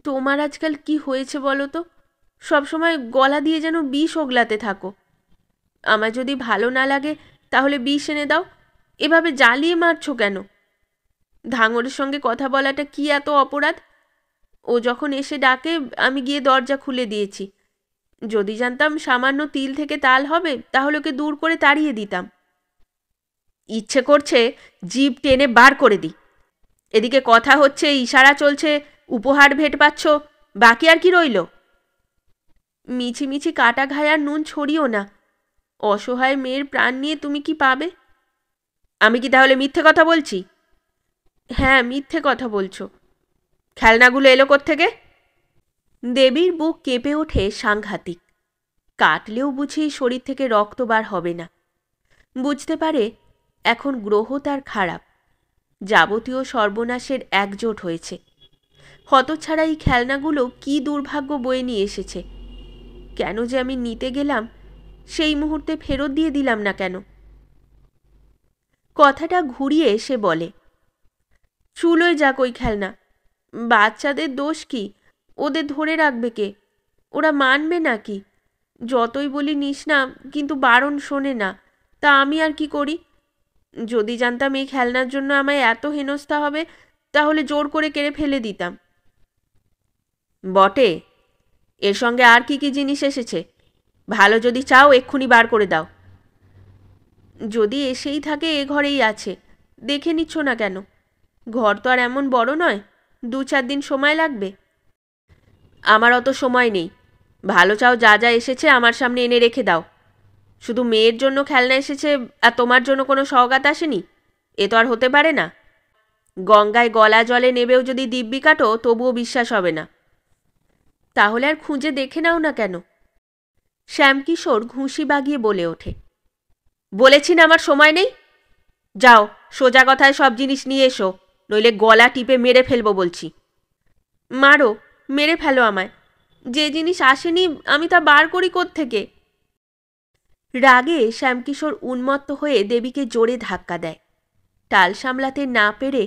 Speaker 1: তোমার আজকাল কি হয়েছে বলো তো? সবসময় গলা দিয়ে যেন বিষ ওগলাতে থাকো। আমার যদি ভালো না লাগে তাহলে বিষ এনে দাও। এভাবে জ্বালিয়ে মারছো কেন? ধাঙরের সঙ্গে কথা বলাটা কি এত অপরাধ? ও যখন এসে ডাকে আমি গিয়ে দরজা খুলে দিয়েছি। যদি জানতাম সামান্য তিল থেকে তাল হবে, তাহলে ওকে দূর করে তাড়িয়ে দিতাম। ইচ্ছে করছে জিভ টেনে বার করে দিই। এদিকে কথা হচ্ছে, ইশারা চলছে, উপহার ভেট পাচ্ছ, বাকি আর কি রইল? মিছিমিছি কাটা ঘায়ার নুন ছড়িও না। অসহায় মেয়ের প্রাণ নিয়ে তুমি কি পাবে? আমি কি তাহলে মিথ্যে কথা বলছি? হ্যাঁ, মিথ্যে কথা বলছো। খেলনাগুলো এলো কোত্থেকে? দেবীর বুক কেঁপে ওঠে সাংঘাতিক। কাটলেও বুঝি শরীর থেকে রক্ত বার হবে না। বুঝতে পারে এখন গ্রহ তার খারাপ। যাবতীয় সর্বনাশের একজোট হয়েছে। হতচ্ছাড়া এই খেলনাগুলো কি দুর্ভাগ্য বয়ে নিয়ে এসেছে। কেন যে আমি নিতে গেলাম, সেই মুহূর্তে ফেরত দিয়ে দিলাম না কেন? কথাটা ঘুরিয়ে সে বলে, চুলোয় যাক ওই খেলনা। বাচ্চাদের দোষ কি? ওদের ধরে রাখবে কে? ওরা মানবে নাকি? যতই বলি নিস না, কিন্তু বারণ শোনে না। তা আমি আর কি করি? যদি জানতাম এই খেলনার জন্য আমায় এত হেনস্থা হবে, তাহলে জোর করে কেড়ে ফেলে দিতাম। বটে, এর সঙ্গে আর কি কি জিনিস এসেছে? ভালো যদি চাও এক্ষুনি বার করে দাও। যদি এসেই থাকে এ ঘরেই আছে। দেখে নিচ্ছ না কেন? ঘর তো আর এমন বড় নয়, 2-4 দিন সময় লাগবে। আমার অত সময় নেই। ভালো চাও যা যা এসেছে আমার সামনে এনে রেখে দাও। শুধু মেয়ের জন্য খেলনা এসেছে আর তোমার জন্য কোনো সওগাত আসেনি? এ তো আর হতে পারে না। গঙ্গায় গলা জলে নেবেও যদি দিব্যি কাটো, তবুও বিশ্বাস হবে না। তাহলে আর খুঁজে দেখে নাও না কেন? শ্যামকিশোর ঘুষি বাগিয়ে বলে ওঠে, বলেছি না আমার সময় নেই। যাও, সোজা কথায় সব জিনিস নিয়ে এসো, নইলে গলা টিপে মেরে ফেলবো বলছি। মারো, মেরে ফেলো আমায়। যে জিনিস আসেনি আমি তা বার করি কোত্থেকে? রাগে শ্যামকিশোর উন্মত্ত হয়ে দেবীকে জোরে ধাক্কা দেয়। টাল সামলাতে না পেরে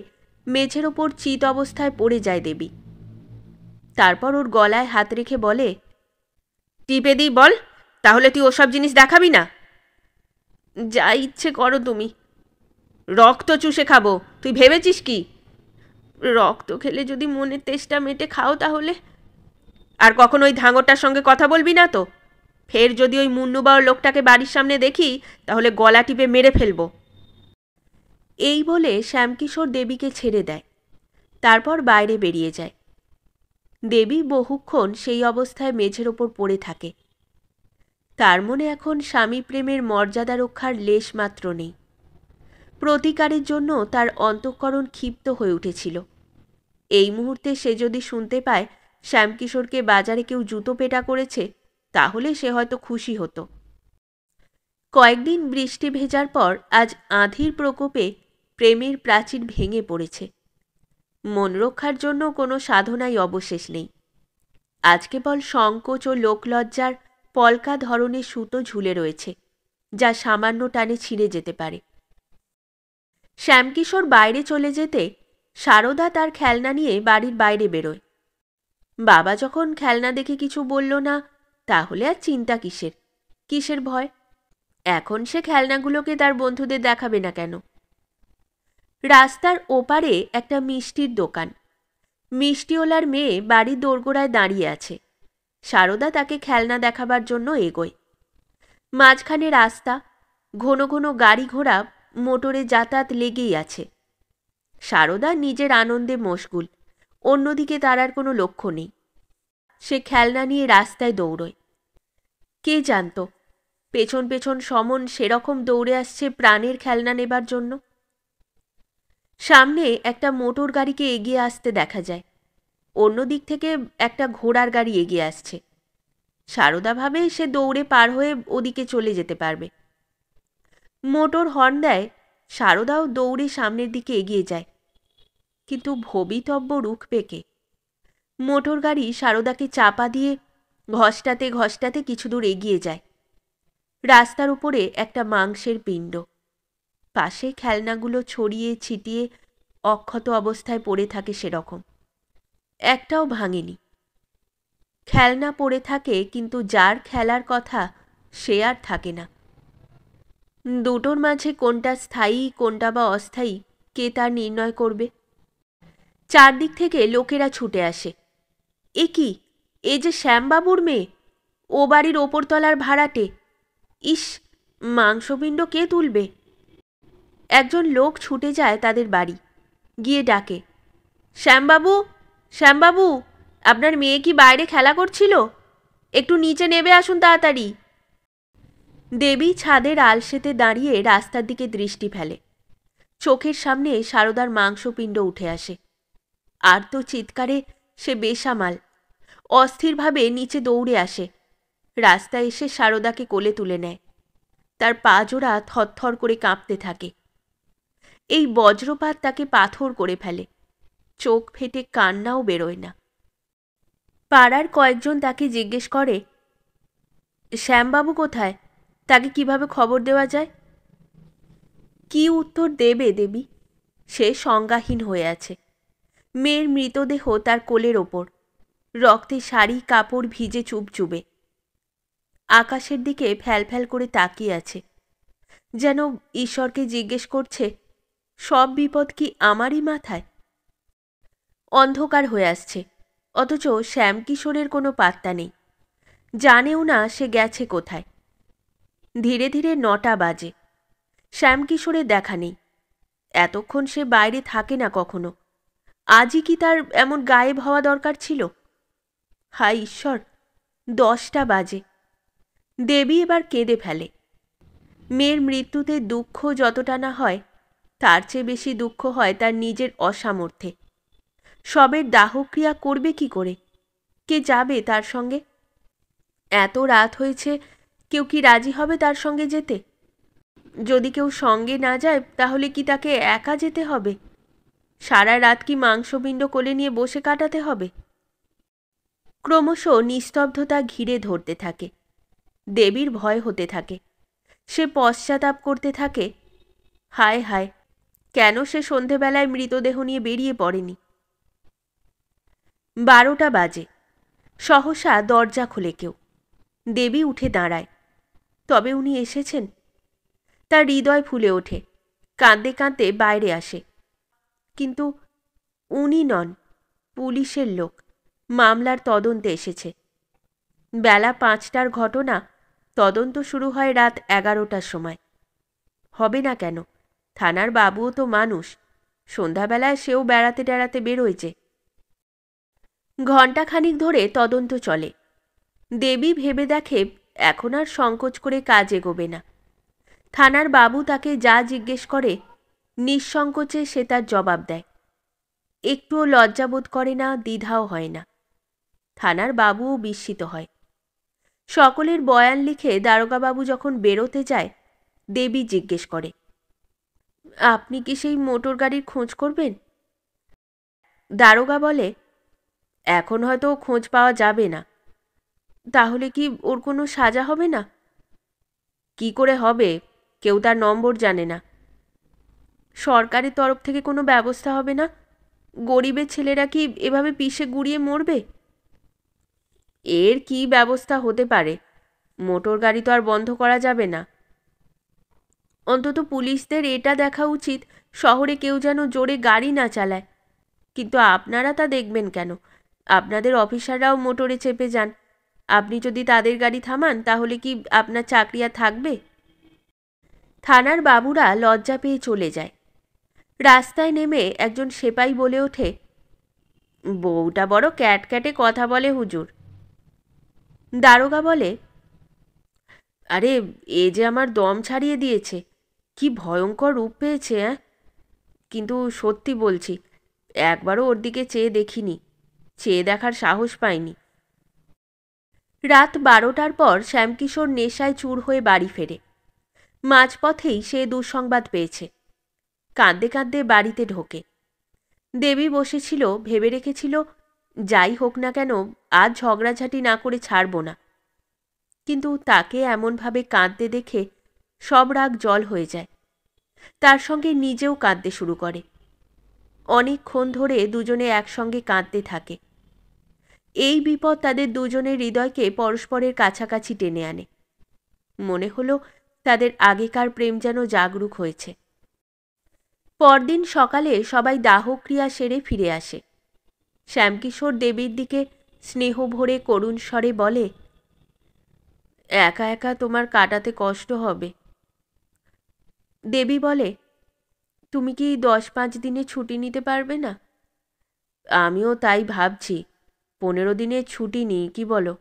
Speaker 1: মেঝের ওপর চিত অবস্থায় পড়ে যায় দেবী। তারপর ওর গলায় হাত রেখে বলে, টিপে দিই বল, তাহলে তুই ওসব জিনিস দেখাবি না। যা ইচ্ছে করো তুমি। রক্ত চুষে খাবো, তুই ভেবেছিস কি? রক্ত খেলে যদি মনের তেষ্টা মেটে খাও তাহলে। আর কখন ওই ধাঙরটার সঙ্গে কথা বলবি না তো? ফের যদি ওই মুন্নুবাওর লোকটাকে বাড়ির সামনে দেখি, তাহলে গলা টিপে মেরে ফেলবো। এই বলে শ্যামকিশোর দেবীকে ছেড়ে দেয়। তারপর বাইরে বেরিয়ে যায়। দেবী বহুক্ষণ সেই অবস্থায় মেঝের ওপর পড়ে থাকে। তার মনে এখন স্বামী প্রেমের মর্যাদা রক্ষার লেশ মাত্র নেই। প্রতিকারের জন্য তার অন্তঃকরণ ক্ষিপ্ত হয়ে উঠেছিল। এই মুহূর্তে সে যদি শুনতে পায় শ্যামকিশোরকে বাজারে কেউ জুতো পেটা করেছে, তাহলে সে হয়তো খুশি হতো। কয়েকদিন বৃষ্টি ভেজার পর আজ আঁধির প্রকোপে প্রেমের প্রাচীর ভেঙে পড়েছে। মন রক্ষার জন্য কোনো সাধনাই অবশেষ নেই। আজ কেবল সংকোচ ও লোকলজ্জার পলকা ধরনের সুতো ঝুলে রয়েছে। যা সামান্য টানে ছিঁড়ে যেতে পারে। শ্যামকিশোর বাইরে চলে যেতে সারদা তার খেলনা নিয়ে বাড়ির বাইরে বেরোয়। বাবা যখন খেলনা দেখে কিছু বলল না, তাহলে আর চিন্তা কিসের, কিসের ভয়? এখন সে খেলনাগুলোকে তার বন্ধুদের দেখাবে না কেন? রাস্তার ওপারে একটা মিষ্টির দোকান। মিষ্টিওয়ালার মেয়ে বাড়ির দোরগোড়ায় দাঁড়িয়ে আছে। সারদা তাকে খেলনা দেখাবার জন্য এগোয়। মাঝখানে রাস্তা, ঘন ঘন গাড়ি ঘোড়া, মোটরে যাতায়াত লেগেই আছে। সারদা নিজের আনন্দে মশগুল, অন্যদিকে তার আর কোনো লক্ষ্য নেই। সে খেলনা নিয়ে রাস্তায় দৌড়য়। কে জানত পেছন পেছন সমন সেরকম দৌড়ে আসছে প্রাণের খেলনা নেবার জন্য। সামনে একটা মোটর গাড়িকে এগিয়ে আসতে দেখা যায়। অন্য দিক থেকে একটা ঘোড়ার গাড়ি এগিয়ে আসছে। সারদা ভাবে সে দৌড়ে পার হয়ে ওদিকে চলে যেতে পারবে। মোটর হর্ন দেয়, সারদাও দৌড়ে সামনের দিকে এগিয়ে যায়। কিন্তু ভবিতব্য রুখবে কে? মোটর গাড়ি সারদাকে চাপা দিয়ে ঘষ্টাতে ঘষ্টাতে কিছু দূর এগিয়ে যায়। রাস্তার উপরে একটা মাংসের পিণ্ড, পাশে খেলনাগুলো ছড়িয়ে ছিটিয়ে অক্ষত অবস্থায় পড়ে থাকে সেরকম। একটাও ভাঙেনি। খেলনা পড়ে থাকে, কিন্তু যার খেলার কথা সে আর থাকে না। দুটোর মাঝে কোনটা স্থায়ী কোনটা বা অস্থায়ী কে তা নির্ণয় করবে? চারদিক থেকে লোকেরা ছুটে আসে। এ কি, এ যে শ্যামবাবুর মেয়ে, ও বাড়ির ওপরতলার ভাড়াটে। ইস, মাংসপিণ্ড কে তুলবে? একজন লোক ছুটে যায় তাদের বাড়ি, গিয়ে ডাকে, শ্যামবাবু, শ্যামবাবু, আপনার মেয়ে কি বাইরে খেলা করছিল? একটু নিচে নেমে আসুন তাড়াতাড়ি। দেবী ছাদের আলসেতে দাঁড়িয়ে রাস্তার দিকে দৃষ্টি ফেলে। চোখের সামনে সারদার মাংসপিণ্ড উঠে আসে। আর তো চিৎকারে সে বেসামাল, অস্থিরভাবে নিচে দৌড়ে আসে। রাস্তায় এসে সারদাকে কোলে তুলে নেয়। তার পা জোড়া থরথর করে কাঁপতে থাকে। এই বজ্রপাত তাকে পাথর করে ফেলে। চোখ ফেটে কান্নাও বেরোয় না। পাড়ার কয়েকজন তাকে জিজ্ঞেস করে, শ্যামবাবু কোথায়? তাকে কিভাবে খবর দেওয়া যায়? কি উত্তর দেবে দেবী? সে সংজ্ঞাহীন হয়ে আছে। মেয়ের মৃতদেহ তার কোলের ওপর, রক্তে শাড়ি কাপড় ভিজে চুপচুবে। আকাশের দিকে ফ্যালফ্যাল করে তাকিয়ে আছে, যেন ঈশ্বরকে জিজ্ঞেস করছে, সব বিপদ কি আমারই মাথায়? অন্ধকার হয়ে আসছে, অথচ শ্যামকিশোরের কোনো পাত্তা নেই। জানেও না সে গেছে কোথায়। ধীরে ধীরে 9টা বাজে। শ্যামকিশোরের দেখা নেই। এতক্ষণ সে বাইরে থাকে না কখনো। আজই কি তার এমন গায়েব হওয়া দরকার ছিল? হায় ঈশ্বর, 10টা বাজে। দেবী এবার কেঁদে ফেলে। মেয়ের মৃত্যুতে দুঃখ যতটা না হয়, তার চেয়ে বেশি দুঃখ হয় তার নিজের অসামর্থ্যে। সবের দাহক্রিয়া করবে কি করে? কে যাবে তার সঙ্গে? এত রাত হয়েছে, কেউ কি রাজি হবে তার সঙ্গে যেতে? যদি কেউ সঙ্গে না যায়, তাহলে কি তাকে একা যেতে হবে? সারা রাত কি মাংসপিণ্ড কোলে নিয়ে বসে কাটাতে হবে? ক্রমশ নিস্তব্ধতা ঘিরে ধরতে থাকে। দেবীর ভয় হতে থাকে। সে পশ্চাতাপ করতে থাকে, হায় হায়, কেন সে সন্ধেবেলায় মৃতদেহ নিয়ে বেরিয়ে পড়েনি? 12টা বাজে। সহসা দরজা খোলে কেউ। দেবী উঠে দাঁড়ায়। তবে উনি এসেছেন? তার হৃদয় ফুলে ওঠে। কাঁদতে কাঁদতে বাইরে আসে। কিন্তু উনি নন, পুলিশের লোক, মামলার তদন্তে এসেছে। বেলা 5টার ঘটনা, তদন্ত শুরু হয় রাত 11টার সময়। হবে না কেন? থানার বাবুও তো মানুষ, সন্ধ্যাবেলায় সেও বেড়াতে টেড়াতে বেরোয়। ঘণ্টাখানিক ধরে তদন্ত চলে। দেবী ভেবে দেখে এখন আর সংকোচ করে কাজ এগোবে না। থানার বাবু তাকে যা জিজ্ঞেস করে নিঃসংকোচে সে তার জবাব দেয়। একটুও লজ্জাবোধ করে না, দ্বিধাও হয় না। থানার বাবুও বিস্মিত হয়। সকলের বয়ান লিখে দারোগাবাবু যখন বেরোতে যায়, দেবী জিজ্ঞেস করে, আপনি কি সেই মোটর গাড়ির খোঁজ করবেন? দারোগা বলে, এখন হয়তো খোঁজ পাওয়া যাবে না। তাহলে কি ওর কোনো সাজা হবে না? কি করে হবে? কেউ তার নম্বর জানে না। সরকারের তরফ থেকে কোনো ব্যবস্থা হবে না? গরিবের ছেলেরা কি এভাবে পিষে গুড়িয়ে মরবে? এর কি ব্যবস্থা হতে পারে? মোটর গাড়ি তো আর বন্ধ করা যাবে না। অন্তত পুলিশদের এটা দেখা উচিত শহরে কেউ যেন জোরে গাড়ি না চালায়। কিন্তু আপনারা তা দেখবেন কেন? আপনাদের অফিসাররাও মোটরে চেপে যান। আপনি যদি তাদের গাড়ি থামান তাহলে কি আপনার চাকরি আর থাকবে? থানার বাবুরা লজ্জা পেয়ে চলে যায়। রাস্তায় নেমে একজন সেপাই বলে ওঠে, বউটা বড় ক্যাটক্যাটে কথা বলে হুজুর। দারোগা বলে, আরে এ যে আমার দম ছাড়িয়ে দিয়েছে, কি ভয়ঙ্কর রূপ পেয়েছে। কিন্তু সত্যি বলছি, একবারও ওর দিকে চেয়ে দেখিনি, চেয়ে দেখার সাহস পাইনি। রাত 12টার পর শ্যামকিশোর নেশায় চুর হয়ে বাড়ি ফেরে। মাঝপথেই সে দুঃসংবাদ পেয়েছে। কাঁদতে কাঁদতে বাড়িতে ঢোকে। দেবী বসেছিল, ভেবে রেখেছিল যাই হোক না কেন আজ ঝগড়াঝাটি না করে ছাড়ব না। কিন্তু তাকে এমনভাবে কাঁদতে দেখে সব রাগ জল হয়ে যায়। তার সঙ্গে নিজেও কাঁদতে শুরু করে। অনেকক্ষণ ধরে দুজনে একসঙ্গে কাঁদতে থাকে। এই বিপদ তাদের দুজনের হৃদয়কে পরস্পরের কাছাকাছি টেনে আনে। মনে হলো তাদের আগেকার প্রেম যেন জাগরুক হয়েছে। পরদিন সকালে সবাই দাহক্রিয়া সেরে ফিরে আসে। শ্যামকিশোর দেবীর দিকে স্নেহ ভরে করুণ স্বরে বলে, একা একা তোমার কাটাতে কষ্ট হবে। দেবী বলে, তুমি কি 10-5 দিনে ছুটি নিতে পারবে না? আমিও তাই ভাবছি, 15 দিনের ছুটি নিই, কি বলো?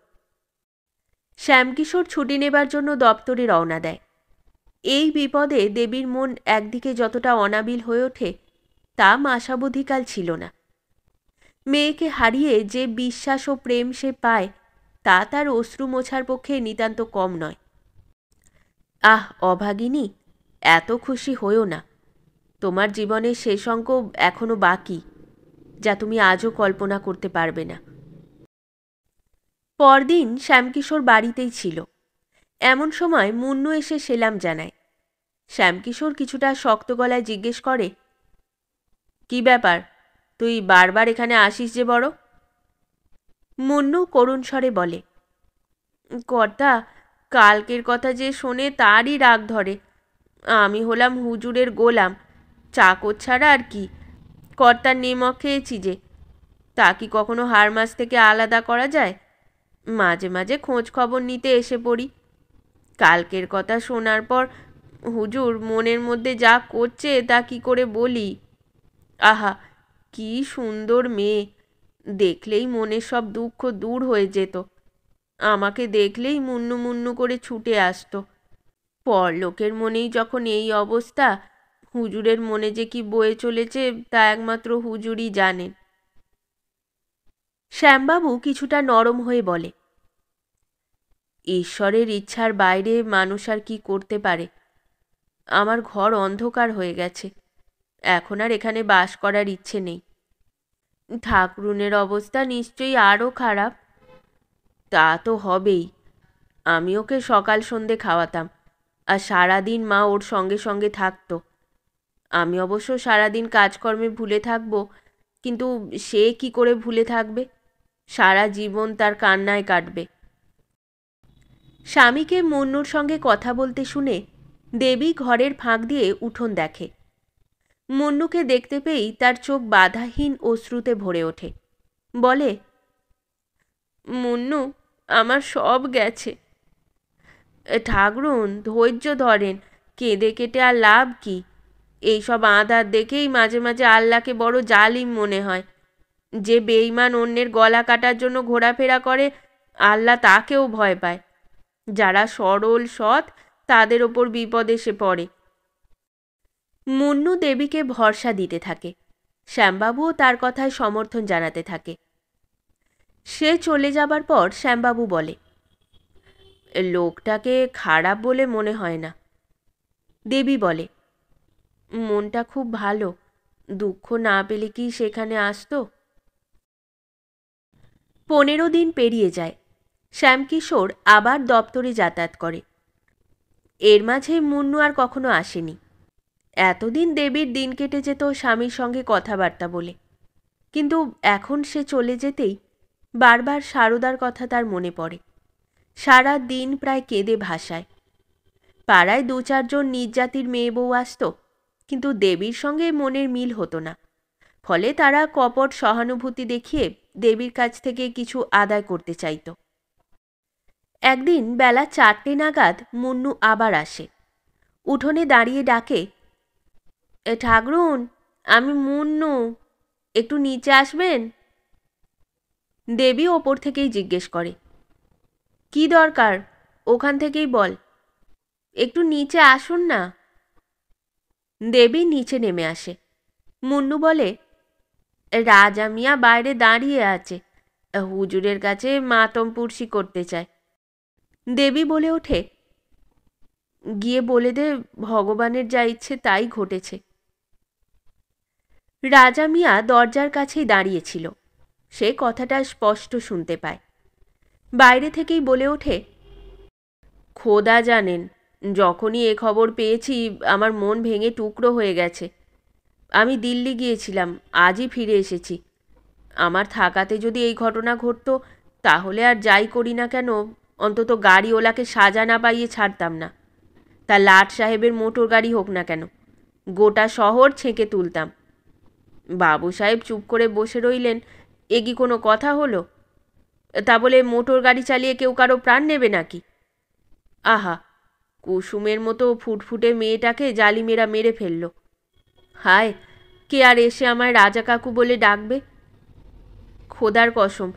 Speaker 1: শ্যামকিশোর ছুটি নেবার জন্য দপ্তরে রওনা দেয়। এই বিপদে দেবীর মন একদিকে যতটা অনাবিল হয়ে ওঠে তা মাসাবধিকাল ছিল না। মেয়েকে হারিয়ে যে বিশ্বাস ও প্রেম সে পায় তা তার অশ্রু মোছার পক্ষে নিতান্ত কম নয়। আহ অভাগিনী, এত খুশি হইও না। তোমার জীবনের শেষ অঙ্ক এখনো বাকি, যা তুমি আজও কল্পনা করতে পারবে না। পরদিন শ্যামকিশোর বাড়িতেই ছিল। এমন সময় মুন্নু এসে সেলাম জানায়। শ্যামকিশোর কিছুটা শক্ত গলায় জিজ্ঞেস করে, কি ব্যাপার, তুই বারবার এখানে আসিস যে বড়? মুন্নু করুণ স্বরে বলে, কর্তা, কালকের কথা যে শোনে তারই রাগ ধরে। আমি হলাম হুজুরের গোলাম, চাকর ছাড়া আর কি। কর্তার নিমক খেয়েছি যে, তা কি কখনো হারমাস থেকে আলাদা করা যায়? মাঝে মাঝে খোঁজ খবর নিতে এসে পড়ি। কালকের কথা শোনার পর হুজুর মনের মধ্যে যা করছে তা কি করে বলি। আহা, কি সুন্দর মেয়ে, দেখলেই মনের সব দুঃখ দূর হয়ে যেত। আমাকে দেখলেই মুন্নু মুন্নু করে ছুটে আসতো। পরলোকের মনেই যখন এই অবস্থা, হুজুরের মনে যে কি বয়ে চলেছে তা একমাত্র হুজুরই জানেন। শ্যামবাবু কিছুটা নরম হয়ে বলে, ঈশ্বরের ইচ্ছার বাইরে মানুষ আর কি করতে পারে? আমার ঘর অন্ধকার হয়ে গেছে, এখন আর এখানে বাস করার ইচ্ছে নেই। ঠাকরুনের অবস্থা নিশ্চয়ই আরও খারাপ। তা তো হবেই। আমি ওকে সকাল সন্ধে খাওয়াতাম, আর সারাদিন মা ওর সঙ্গে সঙ্গে থাকতো। আমি অবশ্য সারাদিন কাজকর্মে ভুলে থাকবো, কিন্তু সে কি করে ভুলে থাকবে? সারা জীবন তার কান্নায় কাটবে। স্বামীকে মুন্নুর সঙ্গে কথা বলতে শুনে দেবী ঘরের ফাঁক দিয়ে উঠোন দেখে। মুন্নুকে দেখতে পেয়েই তার চোখ বাধাহীন অশ্রুতে ভরে ওঠে। বলে, মুন্নু, আমার সব গেছে। ঠাকরুন, ধৈর্য ধরেন, কেঁদে কেটে আর লাভ কি? এইসব আঁধার দেখেই মাঝে মাঝে আল্লাহকে বড় জালিম মনে হয়। যে বেঈমান অন্যের গলা কাটার জন্য ঘোরাফেরা করে, আল্লাহ তাকেও ভয় পায়। যারা সরল সৎ তাদের ওপর বিপদ এসে পড়ে। মুন্নু দেবীকে ভরসা দিতে থাকে। শ্যামবাবুও তার কথায় সমর্থন জানাতে থাকে। সে চলে যাবার পর শ্যামবাবু বলে, লোকটাকে খারাপ বলে মনে হয় না। দেবী বলে, মনটা খুব ভালো, দুঃখ না পেলে কি সেখানে আসতো? 15 দিন পেরিয়ে যায়। শ্যামকিশোর আবার দপ্তরে যাতায়াত করে। এর মাঝে মুন্নু আর কখনো আসেনি। এতদিন দেবীর দিন কেটে যেত স্বামীর সঙ্গে কথাবার্তা বলে, কিন্তু এখন সে চলে যেতেই বারবার সারদার কথা তার মনে পড়ে। সারা দিন প্রায় কেঁদে ভাসায়। পাড়ায় ২-৪ জন নিজ জাতির মেয়ে বউ আসত, কিন্তু দেবীর সঙ্গে মনের মিল হতো না। ফলে তারা কপট সহানুভূতি দেখিয়ে দেবীর কাছ থেকে কিছু আদায় করতে চাইত। একদিন বেলা ৪টে নাগাদ মুন্নু আবার আসে। উঠোনে দাঁড়িয়ে ডাকে, ঠাকরুন, আমি মুন্নু, একটু নিচে আসবেন? দেবী ওপর থেকেই জিজ্ঞেস করে, কি দরকার? ওখান থেকেই বল, একটু নিচে আসুন না। দেবী নিচে নেমে আসে। মুন্নু বলে, রাজা মিয়া বাইরে দাঁড়িয়ে আছে, হুজুরের কাছে মাতম পুরসি করতে চায়। দেবী বলে ওঠে, গিয়ে বলে দে ভগবানের যা ইচ্ছে তাই ঘটেছে। রাজা মিয়া দরজার কাছেই দাঁড়িয়েছিল। সে কথাটা স্পষ্ট শুনতে পায়। বাইরে থেকেই বলে ওঠে, খোদা জানেন, যখনই এ খবর পেয়েছি আমার মন ভেঙে টুকরো হয়ে গেছে। আমি দিল্লি গিয়েছিলাম, আজই ফিরে এসেছি। আমার থাকাতে যদি এই ঘটনা ঘটত, তাহলে আর যাই করি না কেন, অন্তত গাড়িওয়ালাকে সাজা না পাইয়ে ছাড়তাম না। তা লাট সাহেবের মোটর গাড়ি হোক না কেন, গোটা শহর ছেঁকে তুলতাম। বাবু সাহেব চুপ করে বসে রইলেন, এ কি কোনো কথা হলো? তা বলে মোটর গাড়ি চালিয়ে কেউ কারো প্রাণ নেবে নাকি? আহা, কুসুমের মতো ফুটফুটে মেয়েটাকে জালিমেরা মেরে ফেলল। হায়, কে আর এসে আমায় রাজা কাকু বলে ডাকবে? খোদার কসম,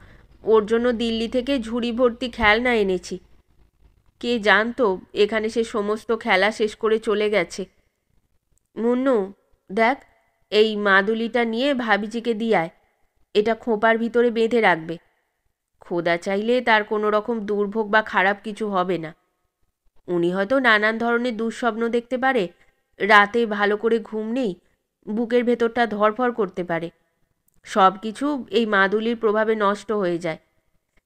Speaker 1: ওর জন্য দিল্লি থেকে ঝুড়ি ভর্তি খেলনা এনেছি। কে জানতো এখানে সে সমস্ত খেলা শেষ করে চলে গেছে। মুন্নু, দেখ, এই মাদুলিটা নিয়ে ভাবিজিকে দিয়ায়, এটা খোঁপার ভিতরে বেঁধে রাখবে। খোদা চাইলে তার কোনো রকম দুর্ভোগ বা খারাপ কিছু হবে না। উনি হয়তো নানান ধরনের দুঃস্বপ্ন দেখতে পারে, রাতে ভালো করে ঘুম নেই, বুকের ভেতরটা ধড়ফড় করতে পারে। সব কিছু এই মাদুলির প্রভাবে নষ্ট হয়ে যায়।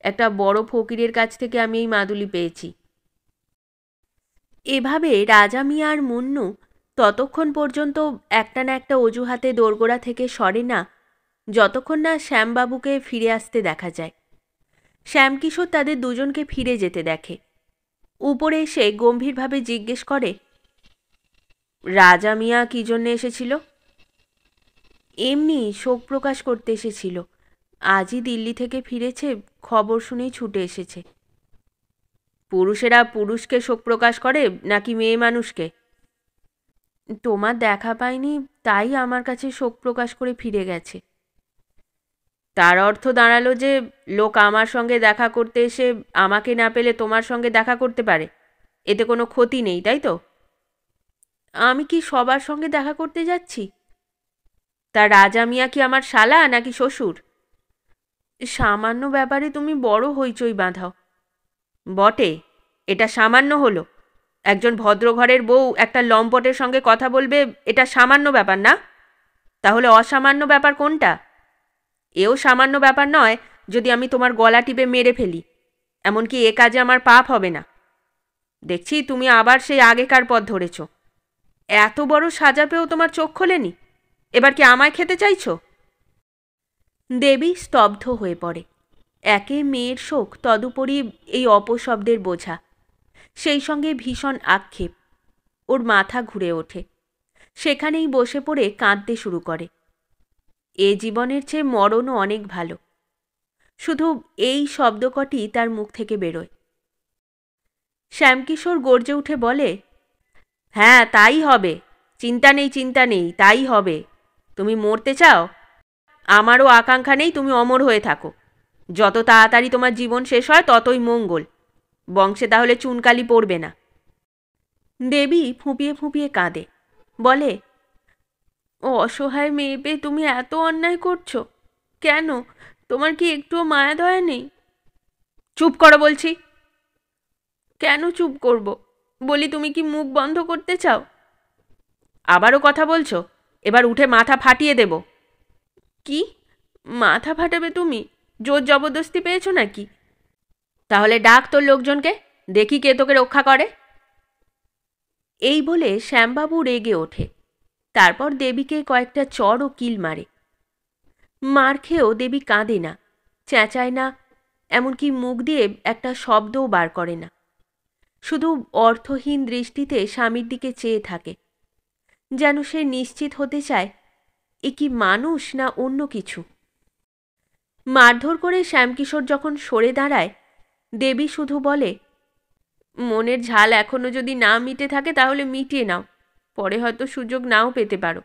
Speaker 1: একটা বড় ফকিরের কাছ থেকে আমি এই মাদুলি পেয়েছি। এভাবে রাজা মিয়া আর মুন্নু ততক্ষণ পর্যন্ত একটা না একটা অজুহাতে দোরগোড়া থেকে সরে না, যতক্ষণ না শ্যামবাবুকে ফিরে আসতে দেখা যায়। শ্যামকিশোর তাদের দুজনকে ফিরে যেতে দেখে। উপরে এসে গম্ভীরভাবে জিজ্ঞেস করে, রাজা মিয়া কী জন্যে এসেছিল? এমনি শোক প্রকাশ করতে এসেছিল। আজই দিল্লি থেকে ফিরেছে, খবর শুনেই ছুটে এসেছে। পুরুষেরা পুরুষকে শোক প্রকাশ করে নাকি মেয়ে মানুষকে? তোমার দেখা পায়নি, তাই আমার কাছে শোক প্রকাশ করে ফিরে গেছে। তার অর্থ দাঁড়ালো যে লোক আমার সঙ্গে দেখা করতে এসে আমাকে না পেলে তোমার সঙ্গে দেখা করতে পারে, এতে কোনো ক্ষতি নেই, তাই তো? আমি কি সবার সঙ্গে দেখা করতে যাচ্ছি? তা রাজা মিয়া কি আমার শালা নাকি শ্বশুর? সামান্য ব্যাপারে তুমি বড় হইচই বাঁধাও। বটে, এটা সামান্য হলো? একজন ভদ্রঘরের বউ একটা লম্পটের সঙ্গে কথা বলবে, এটা সামান্য ব্যাপার না? তাহলে অসামান্য ব্যাপার কোনটা? এও সামান্য ব্যাপার নয় যদি আমি তোমার গলা টিপে মেরে ফেলি। এমনকি এ কাজে আমার পাপ হবে না। দেখছি তুমি আবার সেই আগেকার পথ ধরেছ। এত বড় সাজা পেয়েও তোমার চোখ খোলেনি? এবার কি আমায় খেতে চাইছো? দেবী স্তব্ধ হয়ে পড়ে। একে মেয়ের শোক, তদুপরি এই অপশব্দের বোঝা, সেই সঙ্গে ভীষণ আক্ষেপ। ওর মাথা ঘুরে ওঠে। সেখানেই বসে পড়ে কাঁদতে শুরু করে। এ জীবনের চেয়ে মরণও অনেক ভালো। শুধু এই শব্দ কটি তার মুখ থেকে বেরোয়। শ্যামকিশোর গর্জে উঠে বলে, হ্যাঁ তাই হবে, চিন্তা নেই, চিন্তা নেই, তাই হবে। তুমি মরতে চাও? আমারও আকাঙ্ক্ষা নেই তুমি অমর হয়ে থাকো। যত তাড়াতাড়ি তোমার জীবন শেষ হয় ততই মঙ্গল। বংশে তাহলে চুনকালি পড়বে না। দেবী ফুঁপিয়ে ফুঁপিয়ে কাঁদে, বলে, ও অসহায় মেয়ে পেয়ে তুমি এত অন্যায় করছো কেন? তোমার কি একটুও মায়া দয়া নেই? চুপ করো বলছি। কেন চুপ করব? বলি, তুমি কি মুখ বন্ধ করতে চাও? আবারও কথা বলছো? এবার উঠে মাথা ফাটিয়ে দেব। কি মাথা ফাটাবে তুমি? জোর জবরদস্তি পেয়েছো নাকি? তাহলে ডাক তোর লোকজনকে, দেখি কে তোকে রক্ষা করে। এই বলে শ্যামবাবু রেগে ওঠে। তারপর দেবীকে কয়েকটা চড় ও কিল মারে। মার খেয়েও দেবী কাঁদে না, চেঁচায় না, এমনকি মুখ দিয়ে একটা শব্দও বার করে না। শুধু অর্থহীন দৃষ্টিতে স্বামীর দিকে চেয়ে থাকে, যেন সে নিশ্চিত হতে চায় এ কি মানুষ না অন্য কিছু। মারধর করে শ্যামকিশোর যখন সরে দাঁড়ায়, দেবী শুধু বলে, মনের ঝাল এখনো যদি না মিটে থাকে তাহলে মিটিয়ে নাও, পরে হয়তো সুযোগ নাও পেতে পারো।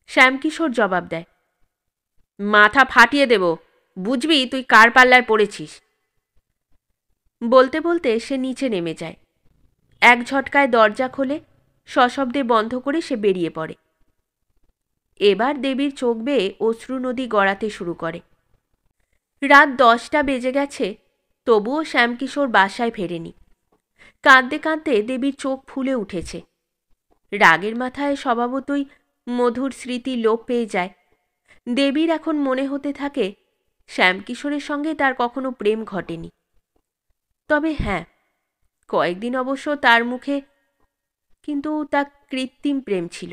Speaker 1: শ্যামকিশোর জবাব দেয়, মাথা ফাটিয়ে দেব, বুঝবি তুই কার পাল্লায় পড়েছিস। বলতে বলতে সে নিচে নেমে যায়। এক ঝটকায় দরজা খোলে, সশব্দে বন্ধ করে সে বেরিয়ে পড়ে। এবার দেবীর চোখ বেয়ে অশ্রু নদী গড়াতে শুরু করে। রাত 10টা বেজে গেছে, তবুও শ্যামকিশোর বাসায় ফেরেনি। কাঁদতে কাঁদতে দেবীর চোখ ফুলে উঠেছে। রাগের মাথায় স্বভাবতই মধুর স্মৃতি লোপ পেয়ে যায়। দেবীর এখন মনে হতে থাকে শ্যামকিশোরের সঙ্গে তার কখনো প্রেম ঘটেনি। তবে হ্যাঁ, কয়েকদিন অবশ্য তার মুখে, কিন্তু তা কৃত্রিম প্রেম ছিল।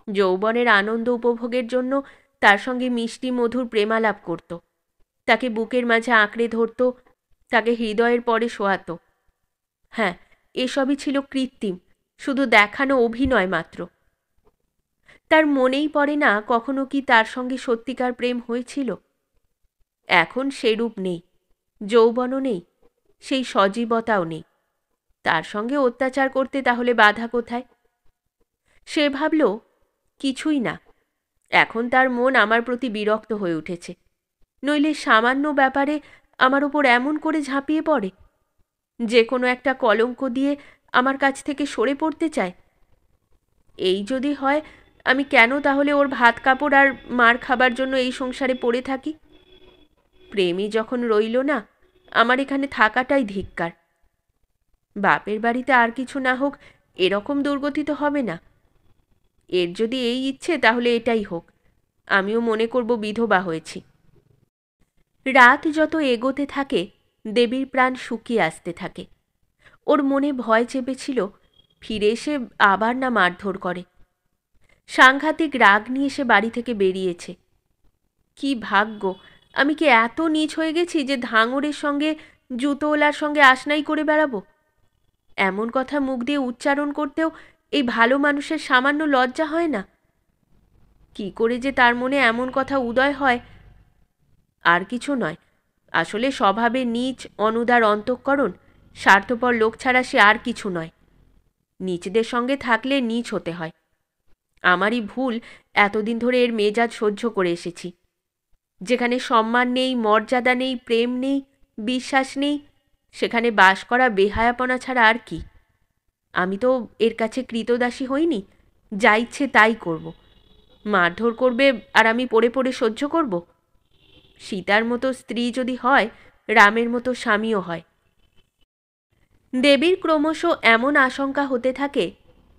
Speaker 1: যৌবনের আনন্দ উপভোগের জন্য তার সঙ্গে মিষ্টি মধুর প্রেমালাপ করত, তাকে বুকের মাঝে আঁকড়ে ধরত, তাকে হৃদয়ের পরে শোয়াত। হ্যাঁ, এসবই ছিল কৃত্রিম, শুধু দেখানো অভিনয় মাত্র। তার মনেই পড়ে না কখনো কি তার সঙ্গে সত্যিকার প্রেম হয়েছিল। এখন সেরূপ নেই, যৌবনও নেই, সেই সজীবতাও নেই। তার সঙ্গে অত্যাচার করতে তাহলে বাধা কোথায়? সে ভাবল, কিছুই না, এখন তার মন আমার প্রতি বিরক্ত হয়ে উঠেছে, নইলে সামান্য ব্যাপারে আমার ওপর এমন করে ঝাঁপিয়ে পড়ে, যে কোনো একটা কলঙ্ক দিয়ে আমার কাছ থেকে সরে পড়তে চায়। এই যদি হয়, আমি কেন তাহলে ওর ভাত কাপড় আর মার খাবার জন্য এই সংসারে পড়ে থাকি? প্রেমই যখন রইল না, আমার এখানে থাকাটাই ধিক্কার। বাপের বাড়িতে আর কিছু না হোক, এরকম দুর্গতি তো হবে না। এর যদি এই ইচ্ছে তাহলে এটাই হোক, আমিও মনে করব বিধবা হয়েছি। রাত যত এগোতে থাকে, দেবীর প্রাণ শুকিয়ে আসতে থাকে। ওর মনে ভয় চেপেছিল ফিরে এসে আবার না মারধর করে। সাংঘাতিক রাগ নিয়ে সে বাড়ি থেকে বেরিয়েছে। কি ভাগ্য, আমি কি এত নীচ হয়ে গেছি যে ধাঙরের সঙ্গে জুতোওয়ালার সঙ্গে আশনাই করে বেড়াবো? এমন কথা মুখ দিয়ে উচ্চারণ করতেও এই ভালো মানুষের সামান্য লজ্জা হয় না? কি করে যে তার মনে এমন কথা উদয় হয়? আর কিছু নয়, আসলে স্বভাবে নীচ অনুদার অন্তঃকরণ, স্বার্থপর লোক ছাড়া সে আর কিছু নয়। নীচদের সঙ্গে থাকলে নীচ হতে হয়। আমারই ভুল এতদিন ধরে এর মেজাজ সহ্য করে এসেছি। যেখানে সম্মান নেই, মর্যাদা নেই, প্রেম নেই, বিশ্বাস নেই, সেখানে বাস করা বেহায়াপনা ছাড়া আর কি? আমি তো এর কাছে কৃতদাসী হইনি, যা ইচ্ছে তাই করব। মারধর করবে আর আমি পড়ে পড়ে সহ্য করব? সীতার মতো স্ত্রী যদি হয়, রামের মতো স্বামীও হয়। দেবীর ক্রমশ এমন আশঙ্কা হতে থাকে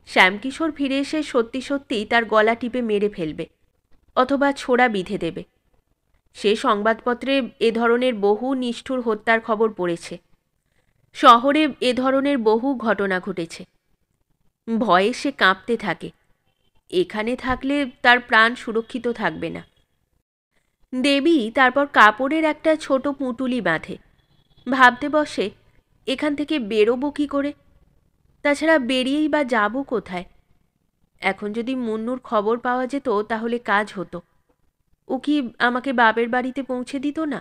Speaker 1: শ্যামকিশোর ফিরে এসে সত্যি সত্যি তার গলা টিপে মেরে ফেলবে, অথবা ছোড়া বিঁধে দেবে। সে সংবাদপত্রে এ ধরনের বহু নিষ্ঠুর হত্যার খবর পড়েছে। শহরে এ ধরনের বহু ঘটনা ঘটেছে। ভয়ে সে কাঁপতে থাকে। এখানে থাকলে তার প্রাণ সুরক্ষিত থাকবে না। দেবী তারপর কাপড়ের একটা ছোট পুঁটুলি বাঁধে। ভাবতে বসে, এখান থেকে বেরোবো কী করে? তাছাড়া বেরিয়েই বা যাব কোথায়? এখন যদি মুন্নুর খবর পাওয়া যেত তাহলে কাজ হতো। ও কি আমাকে বাপের বাড়িতে পৌঁছে দিত না?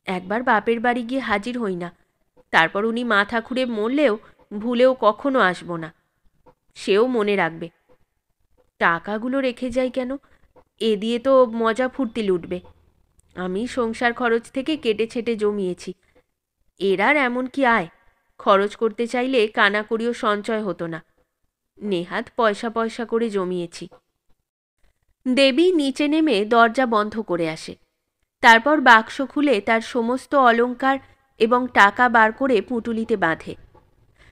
Speaker 1: একবার বাপের বাড়ি গিয়ে হাজির হই না, তারপর উনি মাথা খুঁড়ে মরলেও ভুলেও কখনো আসবো না। সেও মনে রাখবে। টাকাগুলো রেখে যাই কেন? এ দিয়ে তো মজা ফুর্তি লুটবে। আমি সংসার খরচ থেকে কেটে ছেটে জমিয়েছি। এর আর এমন কি আয়? খরচ করতে চাইলে কানাকড়িও সঞ্চয় হতো না। নেহাত পয়সা পয়সা করে জমিয়েছি। দেবী নিচে নেমে দরজা বন্ধ করে আসে। তারপর বাক্স খুলে তার সমস্ত অলংকার এবং টাকা বার করে পুঁটুলিতে বাঁধে।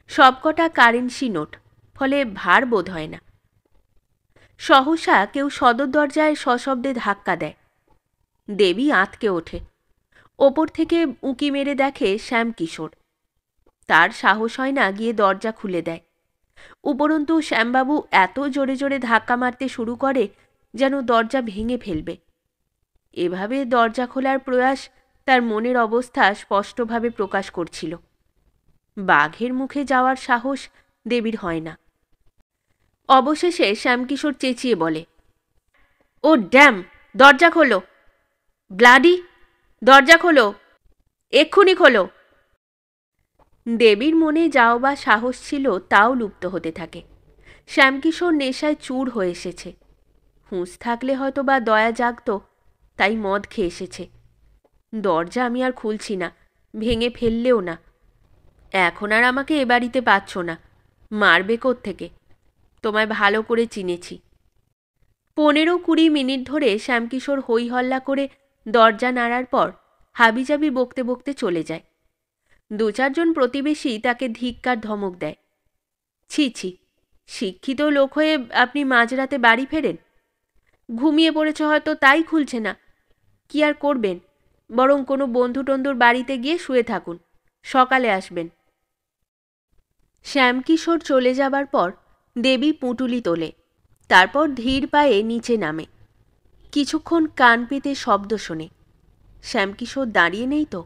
Speaker 1: সবকটা কারেন্সি নোট, ফলে ভার বোধ হয় না। সহসা কেউ সদর দরজায় সশব্দে ধাক্কা দেয়। দেবী আঁতকে ওঠে। ওপর থেকে উঁকি মেরে দেখে শ্যামকিশোর। তার সাহস হয় না গিয়ে দরজা খুলে দেয়। উপরন্তু শ্যামবাবু এত জোরে জোরে ধাক্কা মারতে শুরু করে যেন দরজা ভেঙে ফেলবে। এভাবে দরজা খোলার প্রয়াস তার মনের অবস্থা স্পষ্টভাবে প্রকাশ করছিল। বাঘের মুখে যাওয়ার সাহস দেবীর হয় না। অবশেষে শ্যামকিশোর চেঁচিয়ে বলে, ও ড্যাম, দরজা খোলো! ব্লাডি, দরজা খোলো, এক্ষুনি খোলো! দেবীর মনে যাও বা সাহস ছিল তাও লুপ্ত হতে থাকে। শ্যামকিশোর নেশায় চূর হয়ে এসেছে। হুঁশ থাকলে হয়তো বা দয়া জাগত, তাই মদ খেয়ে এসেছে। দরজা আমি আর খুলছি না, ভেঙে ফেললেও না। এখন আর আমাকে এ বাড়িতে পাচ্ছ না, মারবে কোত্থেকে? তোমায় ভালো করে চিনেছি। 15-20 মিনিট ধরে শ্যামকিশোর হই হল্লা করে দরজা নাড়ার পর হাবিজাবি বকতে বকতে চলে যায়। 2-4 জন প্রতিবেশী তাকে ধিক্কার ধমক দেয়। ছি ছি, শিক্ষিত লোক হয়ে আপনি মাঝরাতে বাড়ি ফেরেন? ঘুমিয়ে পড়েছে হয়তো, তাই খুলছে না। কি আর করবেন, বরং কোনো বন্ধু টন্ধুর বাড়িতে গিয়ে শুয়ে থাকুন, সকালে আসবেন। শ্যামকিশোর চলে যাবার পর দেবী পুঁটুলি তোলে, তারপর ধীর পায়ে নিচে নামে। কিছুক্ষণ কান পেতে শব্দ শোনে। শ্যামকিশোর দাঁড়িয়ে নেই তো।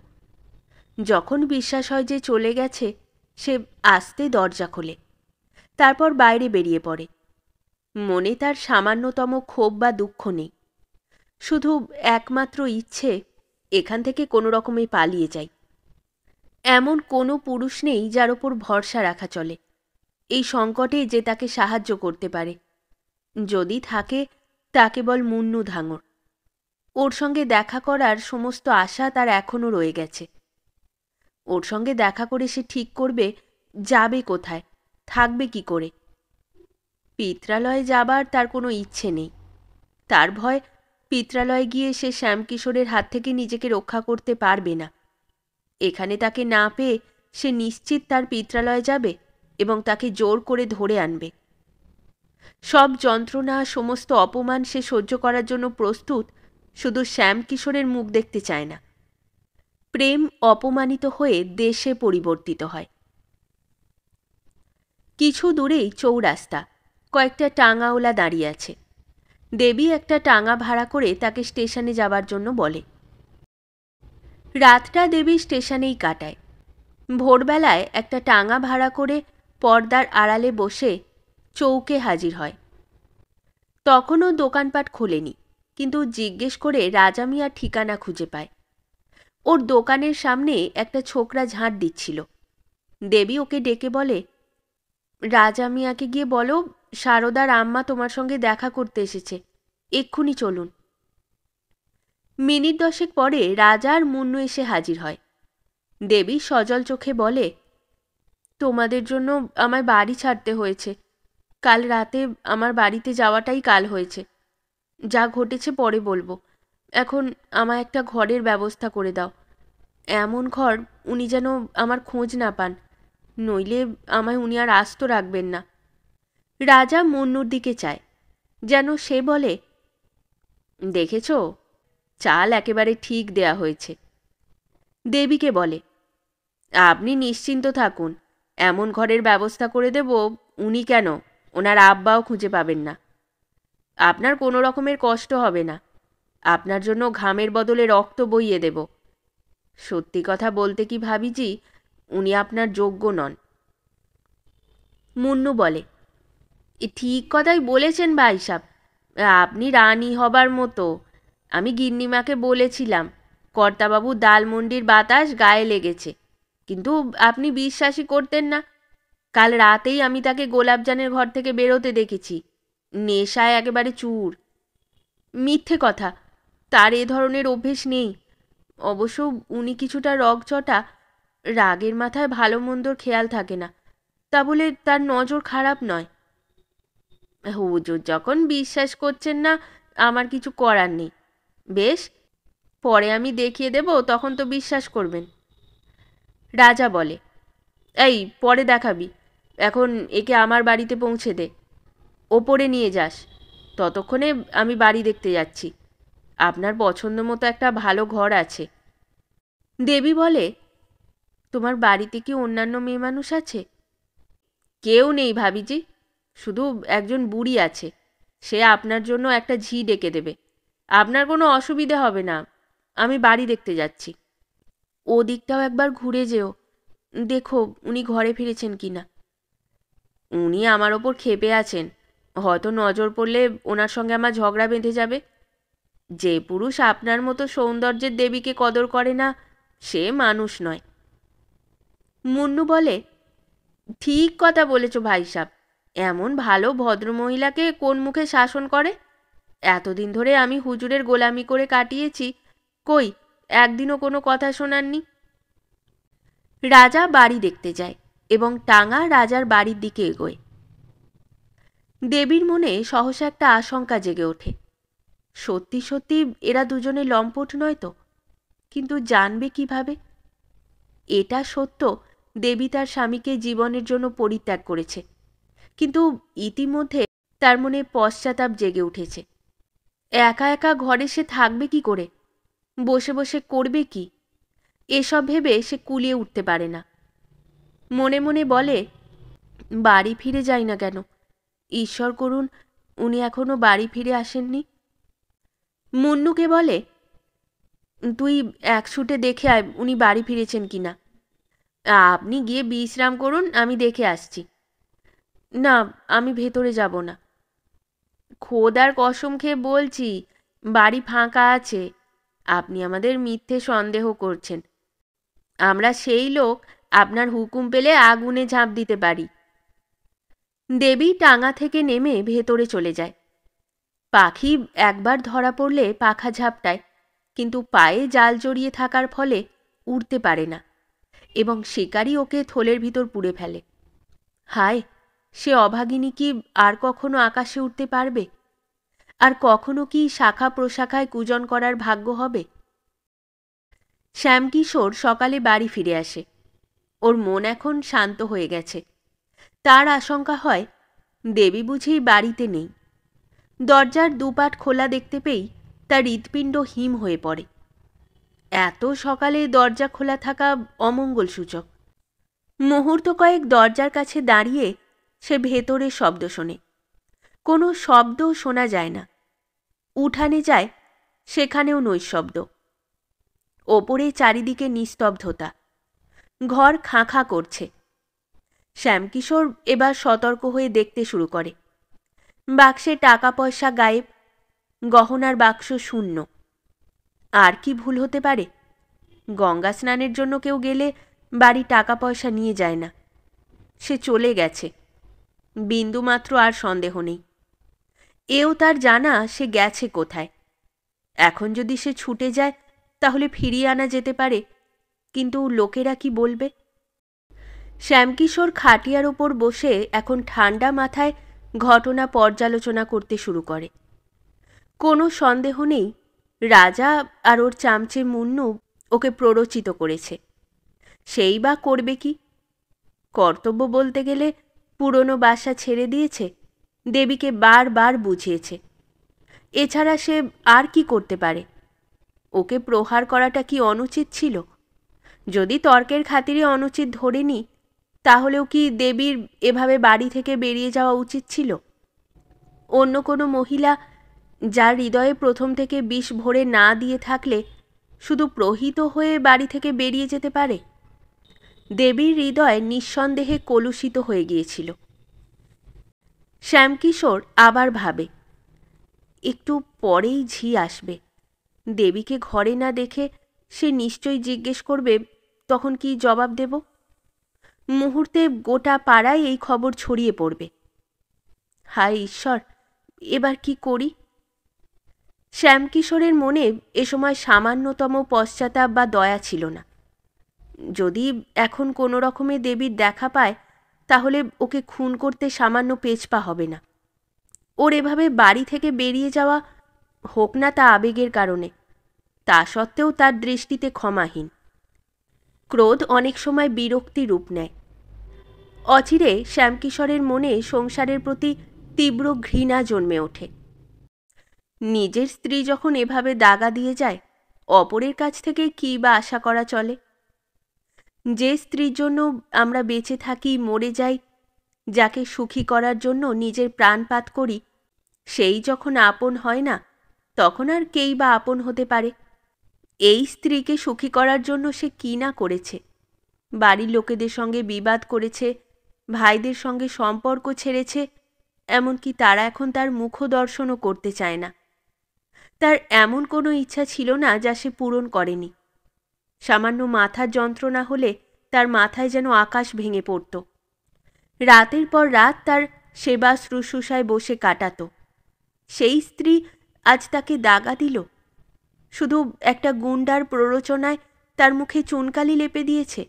Speaker 1: যখন বিশ্বাস হয় যে চলে গেছে, সে আস্তে দরজা খোলে, তারপর বাইরে বেরিয়ে পড়ে। মনে তার সামান্যতম ক্ষোভ বা দুঃখ নেই, শুধু একমাত্র ইচ্ছে এখান থেকে কোনো রকমে পালিয়ে যাই। এমন কোনো পুরুষ নেই যার ওপর ভরসা রাখা চলে, এই সংকটে যে তাকে সাহায্য করতে পারে। যদি থাকে তা কেবল মুন্নু ধাঙর। ওর সঙ্গে দেখা করার সমস্ত আশা তার এখনও রয়ে গেছে। ওর সঙ্গে দেখা করে সে ঠিক করবে যাবে কোথায়, থাকবে কি করে। পিত্রালয়ে যাবার তার কোনো ইচ্ছে নেই। তার ভয় পিত্রালয়ে গিয়ে সে শ্যামকিশোরের হাত থেকে নিজেকে রক্ষা করতে পারবে না। এখানে তাকে না পেয়ে সে নিশ্চিত তার পিত্রালয়ে যাবে এবং তাকে জোর করে ধরে আনবে। সব যন্ত্রণা, সমস্ত অপমান সে সহ্য করার জন্য প্রস্তুত, শুধু শ্যামকিশোরের মুখ দেখতে চায় না। প্রেম অপমানিত হয়ে দেশে পরিবর্তিত হয়। কিছু দূরেই চৌরাস্তা, কয়েকটা টাঙাওলা দাঁড়িয়ে আছে। দেবী একটা টাঙা ভাড়া করে তাকে স্টেশনে যাবার জন্য বলে। রাতটা দেবী স্টেশনেই কাটায়। ভোরবেলায় একটা টাঙা ভাড়া করে পর্দার আড়ালে বসে চৌকে হাজির হয়। তখনও দোকানপাট খোলেনি, কিন্তু জিজ্ঞেস করে রাজা মিয়ার ঠিকানা খুঁজে পায়। ওর দোকানের সামনে একটা ছোকরা ঝাঁট দিচ্ছিল। দেবী ওকে ডেকে বলে, রাজা মিয়াকে গিয়ে বলো সারদার আম্মা তোমার সঙ্গে দেখা করতে এসেছে, এক্ষুনি চলুন। মিনিট 10 পরে রাজা আর মুন্নু এসে হাজির হয়। দেবী সজল চোখে বলে, তোমাদের জন্য আমায় বাড়ি ছাড়তে হয়েছে। কাল রাতে আমার বাড়িতে যাওয়াটাই কাল হয়েছে। যা ঘটেছে পরে বলবো। এখন আমায় একটা ঘরের ব্যবস্থা করে দাও, এমন ঘর উনি যেন আমার খোঁজ না পান, নইলে আমায় উনি আর আস্ত রাখবেন না। রাজা মুন্নুর দিকে চায়, যেন সে বলে, দেখেছ, চাল একেবারে ঠিক দেয়া হয়েছে। দেবীকে বলে, আপনি নিশ্চিন্ত থাকুন, এমন ঘরের ব্যবস্থা করে দেব উনি কেন, ওনার আব্বাও খুঁজে পাবেন না। আপনার কোনো রকমের কষ্ট হবে না। আপনার জন্য ঘামের বদলে রক্ত বইয়ে দেব। সত্যি কথা বলতে কি ভাবিজি, উনি আপনার যোগ্য নন। মুন্নু বলে, ঠিক কথাই বলেছেন ভাইসাব, আপনি রানী হবার মতো। আমি গিন্নিমাকে বলেছিলাম কর্তাবাবু দালমন্ডির বাতাস গায়ে লেগেছে, কিন্তু আপনি বিশ্বাসই করতেন না। কাল রাতেই আমি তাকে গোলাপজানের ঘর থেকে বেরোতে দেখেছি, নেশায় একেবারে চুর। মিথ্যে কথা, তার এ ধরনের অভ্যেস নেই। অবশ্য উনি কিছুটা রগচটা, রাগের মাথায় ভালো মন্দর খেয়াল থাকে না, তা বলে তার নজর খারাপ নয়। হুজুর যখন বিশ্বাস করছেন না, আমার কিছু করার নেই। বেশ, পরে আমি দেখিয়ে দেব, তখন তো বিশ্বাস করবেন। রাজা বলে, এই পরে দেখাবি, এখন একে আমার বাড়িতে পৌঁছে দে, ওপরে নিয়ে যাস। ততক্ষণে আমি বাড়ি দেখতে যাচ্ছি। আপনার পছন্দ মতো একটা ভালো ঘর আছে। দেবী বলে, তোমার বাড়িতে কি অন্যান্য মেয়ে মানুষ আছে? কেউ নেই ভাবিজি, শুধু একজন বুড়ি আছে। সে আপনার জন্য একটা ঝি ডেকে দেবে। আপনার কোনো অসুবিধে হবে না। আমি বাড়ি দেখতে যাচ্ছি। ও দিকটাও একবার ঘুরে যেও, দেখো উনি ঘরে ফিরেছেন কিনা। উনি আমার ওপর ক্ষেপে আছেন, হয়তো নজর পড়লে ওনার সঙ্গে আমার ঝগড়া বেঁধে যাবে। যে পুরুষ আপনার মতো সৌন্দর্যের দেবীকে কদর করে না, সে মানুষ নয়। মুন্নু বলে, ঠিক কথা বলেছ ভাইসাব। এমন ভালো ভদ্রমহিলাকে কোন মুখে শাসন করে? এতদিন ধরে আমি হুজুরের গোলামি করে কাটিয়েছি, কই একদিনও কোনো কথা শোনাননি। রাজা বাড়ি দেখতে যায় এবং টাঙা রাজার বাড়ির দিকে এগোয়। দেবীর মনে সহসা একটা আশঙ্কা জেগে ওঠে। সত্যি সত্যি এরা দুজনে লম্পট নয় তো? কিন্তু জানবে কিভাবে? এটা সত্য, দেবী তার স্বামীকে জীবনের জন্য পরিত্যাগ করেছে, কিন্তু ইতিমধ্যে তার মনে পশ্চাতাপ জেগে উঠেছে। একা একা ঘরে সে থাকবে কি করে? বসে বসে করবে কি? এসব ভেবে সে কুলিয়ে উঠতে পারে না। মনে মনে বলে, বাড়ি ফিরে যাই না কেন? ঈশ্বর করুন উনি এখনো বাড়ি ফিরে আসেননি। মুন্নুকে বলে, তুই এক ছুটে দেখে আয় উনি বাড়ি ফিরেছেন কিনা। আপনি গিয়ে বিশ্রাম করুন, আমি দেখে আসছি। না, আমি ভেতরে যাব না। খোদার কসম খেয়ে বলছি, বাড়ি ফাঁকা আছে। আপনি আমাদের মিথ্যে সন্দেহ করছেন। আমরা সেই লোক, আপনার হুকুম পেলে আগুনে ঝাঁপ দিতে পারি। দেবী টাঙা থেকে নেমে ভেতরে চলে যায়। পাখি একবার ধরা পড়লে পাখা ঝাপটায়, কিন্তু পায়ে জাল জড়িয়ে থাকার ফলে উড়তে পারে না এবং শিকারী ওকে থলের ভিতর পুড়ে ফেলে। হায়, সে অভাগিনী কি আর কখনো আকাশে উঠতে পারবে? আর কখনো কি শাখা প্রশাখায় কূজন করার ভাগ্য হবে? শ্যামকিশোর সকালে বাড়ি ফিরে আসে। ওর মন এখন শান্ত হয়ে গেছে। তার আশঙ্কা হয় দেবী বুঝি বাড়িতে নেই। দরজার দুপাট খোলা দেখতে পেয়েই তার হৃৎপিণ্ড হিম হয়ে পড়ে। এত সকালে দরজা খোলা থাকা অমঙ্গল সূচক। মুহূর্ত কয়েক দরজার কাছে দাঁড়িয়ে সে ভেতরে শব্দ শোনে। কোনো শব্দ শোনা যায় না। উঠানে যায়, সেখানেও নৈশব্দ। ওপরে চারিদিকে নিস্তব্ধতা। ঘর খাঁ খাঁ করছে। শ্যামকিশোর এবার সতর্ক হয়ে দেখতে শুরু করে। বাক্সে টাকা পয়সা গায়েব, গহনার বাক্স শূন্য। আর কি ভুল হতে পারে? গঙ্গা স্নানের জন্য কেউ গেলে বাড়ি টাকা পয়সা নিয়ে যায় না। সে চলে গেছে, বিন্দুমাত্র আর সন্দেহ নেই। এও তার জানা সে গেছে কোথায়। এখন যদি সে ছুটে যায় তাহলে ফিরিয়ে আনা যেতে পারে, কিন্তু লোকেরা কি বলবে? শ্যামকিশোর খাটিয়ার ওপর বসে এখন ঠান্ডা মাথায় ঘটনা পর্যালোচনা করতে শুরু করে। কোনো সন্দেহ নেই, রাজা আর ওর চামচে মুন্নু ওকে প্ররোচিত করেছে। সেই বা করবে কি? কর্তব্য বলতে গেলে পুরনো বাসা ছেড়ে দিয়েছে, দেবীকে বারবার বুঝিয়েছে। এছাড়া সে আর কি করতে পারে? ওকে প্রহার করাটা কি অনুচিত ছিল? যদি তর্কের খাতিরে অনুচিত ধরে নিই, তাহলেও কি দেবীর এভাবে বাড়ি থেকে বেরিয়ে যাওয়া উচিত ছিল? অন্য কোনো মহিলা যার হৃদয়ে প্রথম থেকে বিষ ভরে না দিয়ে থাকলে শুধু প্রহিত হয়ে বাড়ি থেকে বেরিয়ে যেতে পারে? দেবীর হৃদয় নিঃসন্দেহে কলুষিত হয়ে গিয়েছিল। শ্যামকিশোর আবার ভাবে, একটু পরেই ঝি আসবে। দেবীকে ঘরে না দেখে সে নিশ্চয়ই জিজ্ঞেস করবে, তখন কি জবাব দেব? মুহূর্তে গোটা পাড়ায় এই খবর ছড়িয়ে পড়বে। হায় ঈশ্বর, এবার কি করি? শ্যামকিশোরের মনে এ সময় সামান্যতম পশ্চাতাপ বা দয়া ছিল না। যদি এখন কোনো রকমে দেবীর দেখা পায়, তাহলে ওকে খুন করতে সামান্য পেছপা হবে না। ওর এভাবে বাড়ি থেকে বেরিয়ে যাওয়া, হোক না তা আবেগের কারণে, তা সত্ত্বেও তার দৃষ্টিতে ক্ষমাহীন। ক্রোধ অনেক সময় বিরক্তি রূপ নেয়। অচিরে শ্যামকিশোরের মনে সংসারের প্রতি তীব্র ঘৃণা জন্মে ওঠে। নিজের স্ত্রী যখন এভাবে দাগা দিয়ে যায়, অপরের কাছ থেকে কী বা আশা করা চলে? যে স্ত্রীর জন্য আমরা বেঁচে থাকি, মরে যাই, যাকে সুখী করার জন্য নিজের প্রাণপাত করি, সেই যখন আপন হয় না, তখন আর কেই বা আপন হতে পারে? এই স্ত্রীকে সুখী করার জন্য সে কী না করেছে! বাড়ির লোকেদের সঙ্গে বিবাদ করেছে, ভাইদের সঙ্গে সম্পর্ক ছেড়েছে, এমনকি তারা এখন তার মুখদর্শনও করতে চায় না। তার এমন কোনো ইচ্ছা ছিল না যা সে পূরণ করেনি। সামান্য মাথার যন্ত্রণা হলে তার মাথায় যেন আকাশ ভেঙে পড়ত। রাতের পর রাত তার সেবা শুশ্রূষায় বসে কাটাত। সেই স্ত্রী আজ তাকে দাগা দিল, শুধু একটা গুন্ডার প্ররোচনায় তার মুখে চুনকালি লেপে দিয়েছে।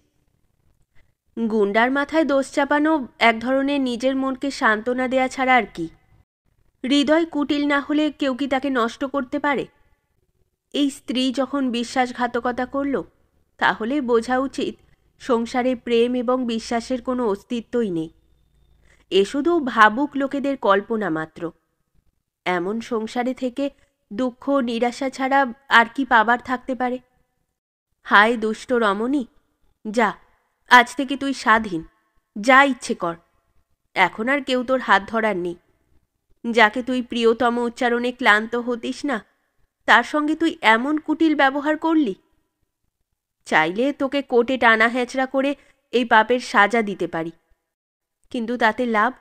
Speaker 1: গুন্ডার মাথায় দোষ চাপানো এক ধরনের নিজের মনকে সান্ত্বনা দেয়া ছাড়া আর কি? হৃদয় কুটিল না হলে কেউ কি তাকে নষ্ট করতে পারে? এই স্ত্রী যখন বিশ্বাসঘাতকতা করল, তাহলে বোঝা উচিত সংসারে প্রেম এবং বিশ্বাসের কোনো অস্তিত্বই নেই। এ শুধু ভাবুক লোকেদের কল্পনা মাত্র। এমন সংসারে থেকে দুঃখ নিরাশা ছাড়া আর কি পাবার থাকতে পারে? হায় দুষ্ট রমণী, যা, আজ থেকে তুই স্বাধীন, যা ইচ্ছে কর। এখন আর কেউ তোর হাত ধরার নেই। যাকে তুই প্রিয়তম উচ্চারণে ক্লান্ত হতিস না, তার সঙ্গে তুই এমন কুটিল ব্যবহার করলি। চাইলে তোকে কোর্টে টানা হেঁচড়া করে এই পাপের সাজা দিতে পারি, কিন্তু তাতে লাভ?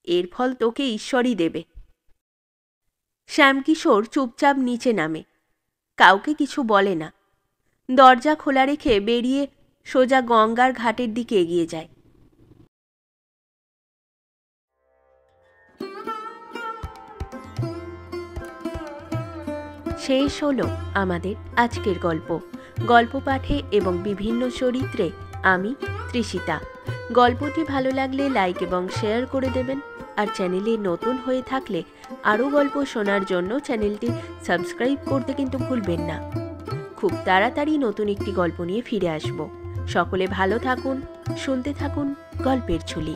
Speaker 1: এর ফল তোকে ঈশ্বরই দেবে। শ্যামকিশোর চুপচাপ নিচে নামে, কাউকে কিছু বলে না। দরজা খোলা রেখে বেরিয়ে সোজা গঙ্গার ঘাটের দিকে এগিয়ে যায়। শেষ হলো আমাদের আজকের গল্প। গল্প পাঠে এবং বিভিন্ন চরিত্রে আমি তৃষিতা। গল্পটি ভালো লাগলে লাইক এবং শেয়ার করে দেবেন। আর চ্যানেলে নতুন হয়ে থাকলে আরও গল্প শোনার জন্য চ্যানেলটি সাবস্ক্রাইব করতে কিন্তু ভুলবেন না। খুব তাড়াতাড়ি নতুন একটি গল্প নিয়ে ফিরে আসব। সকলে ভালো থাকুন, শুনতে থাকুন গল্পের ঝুলি।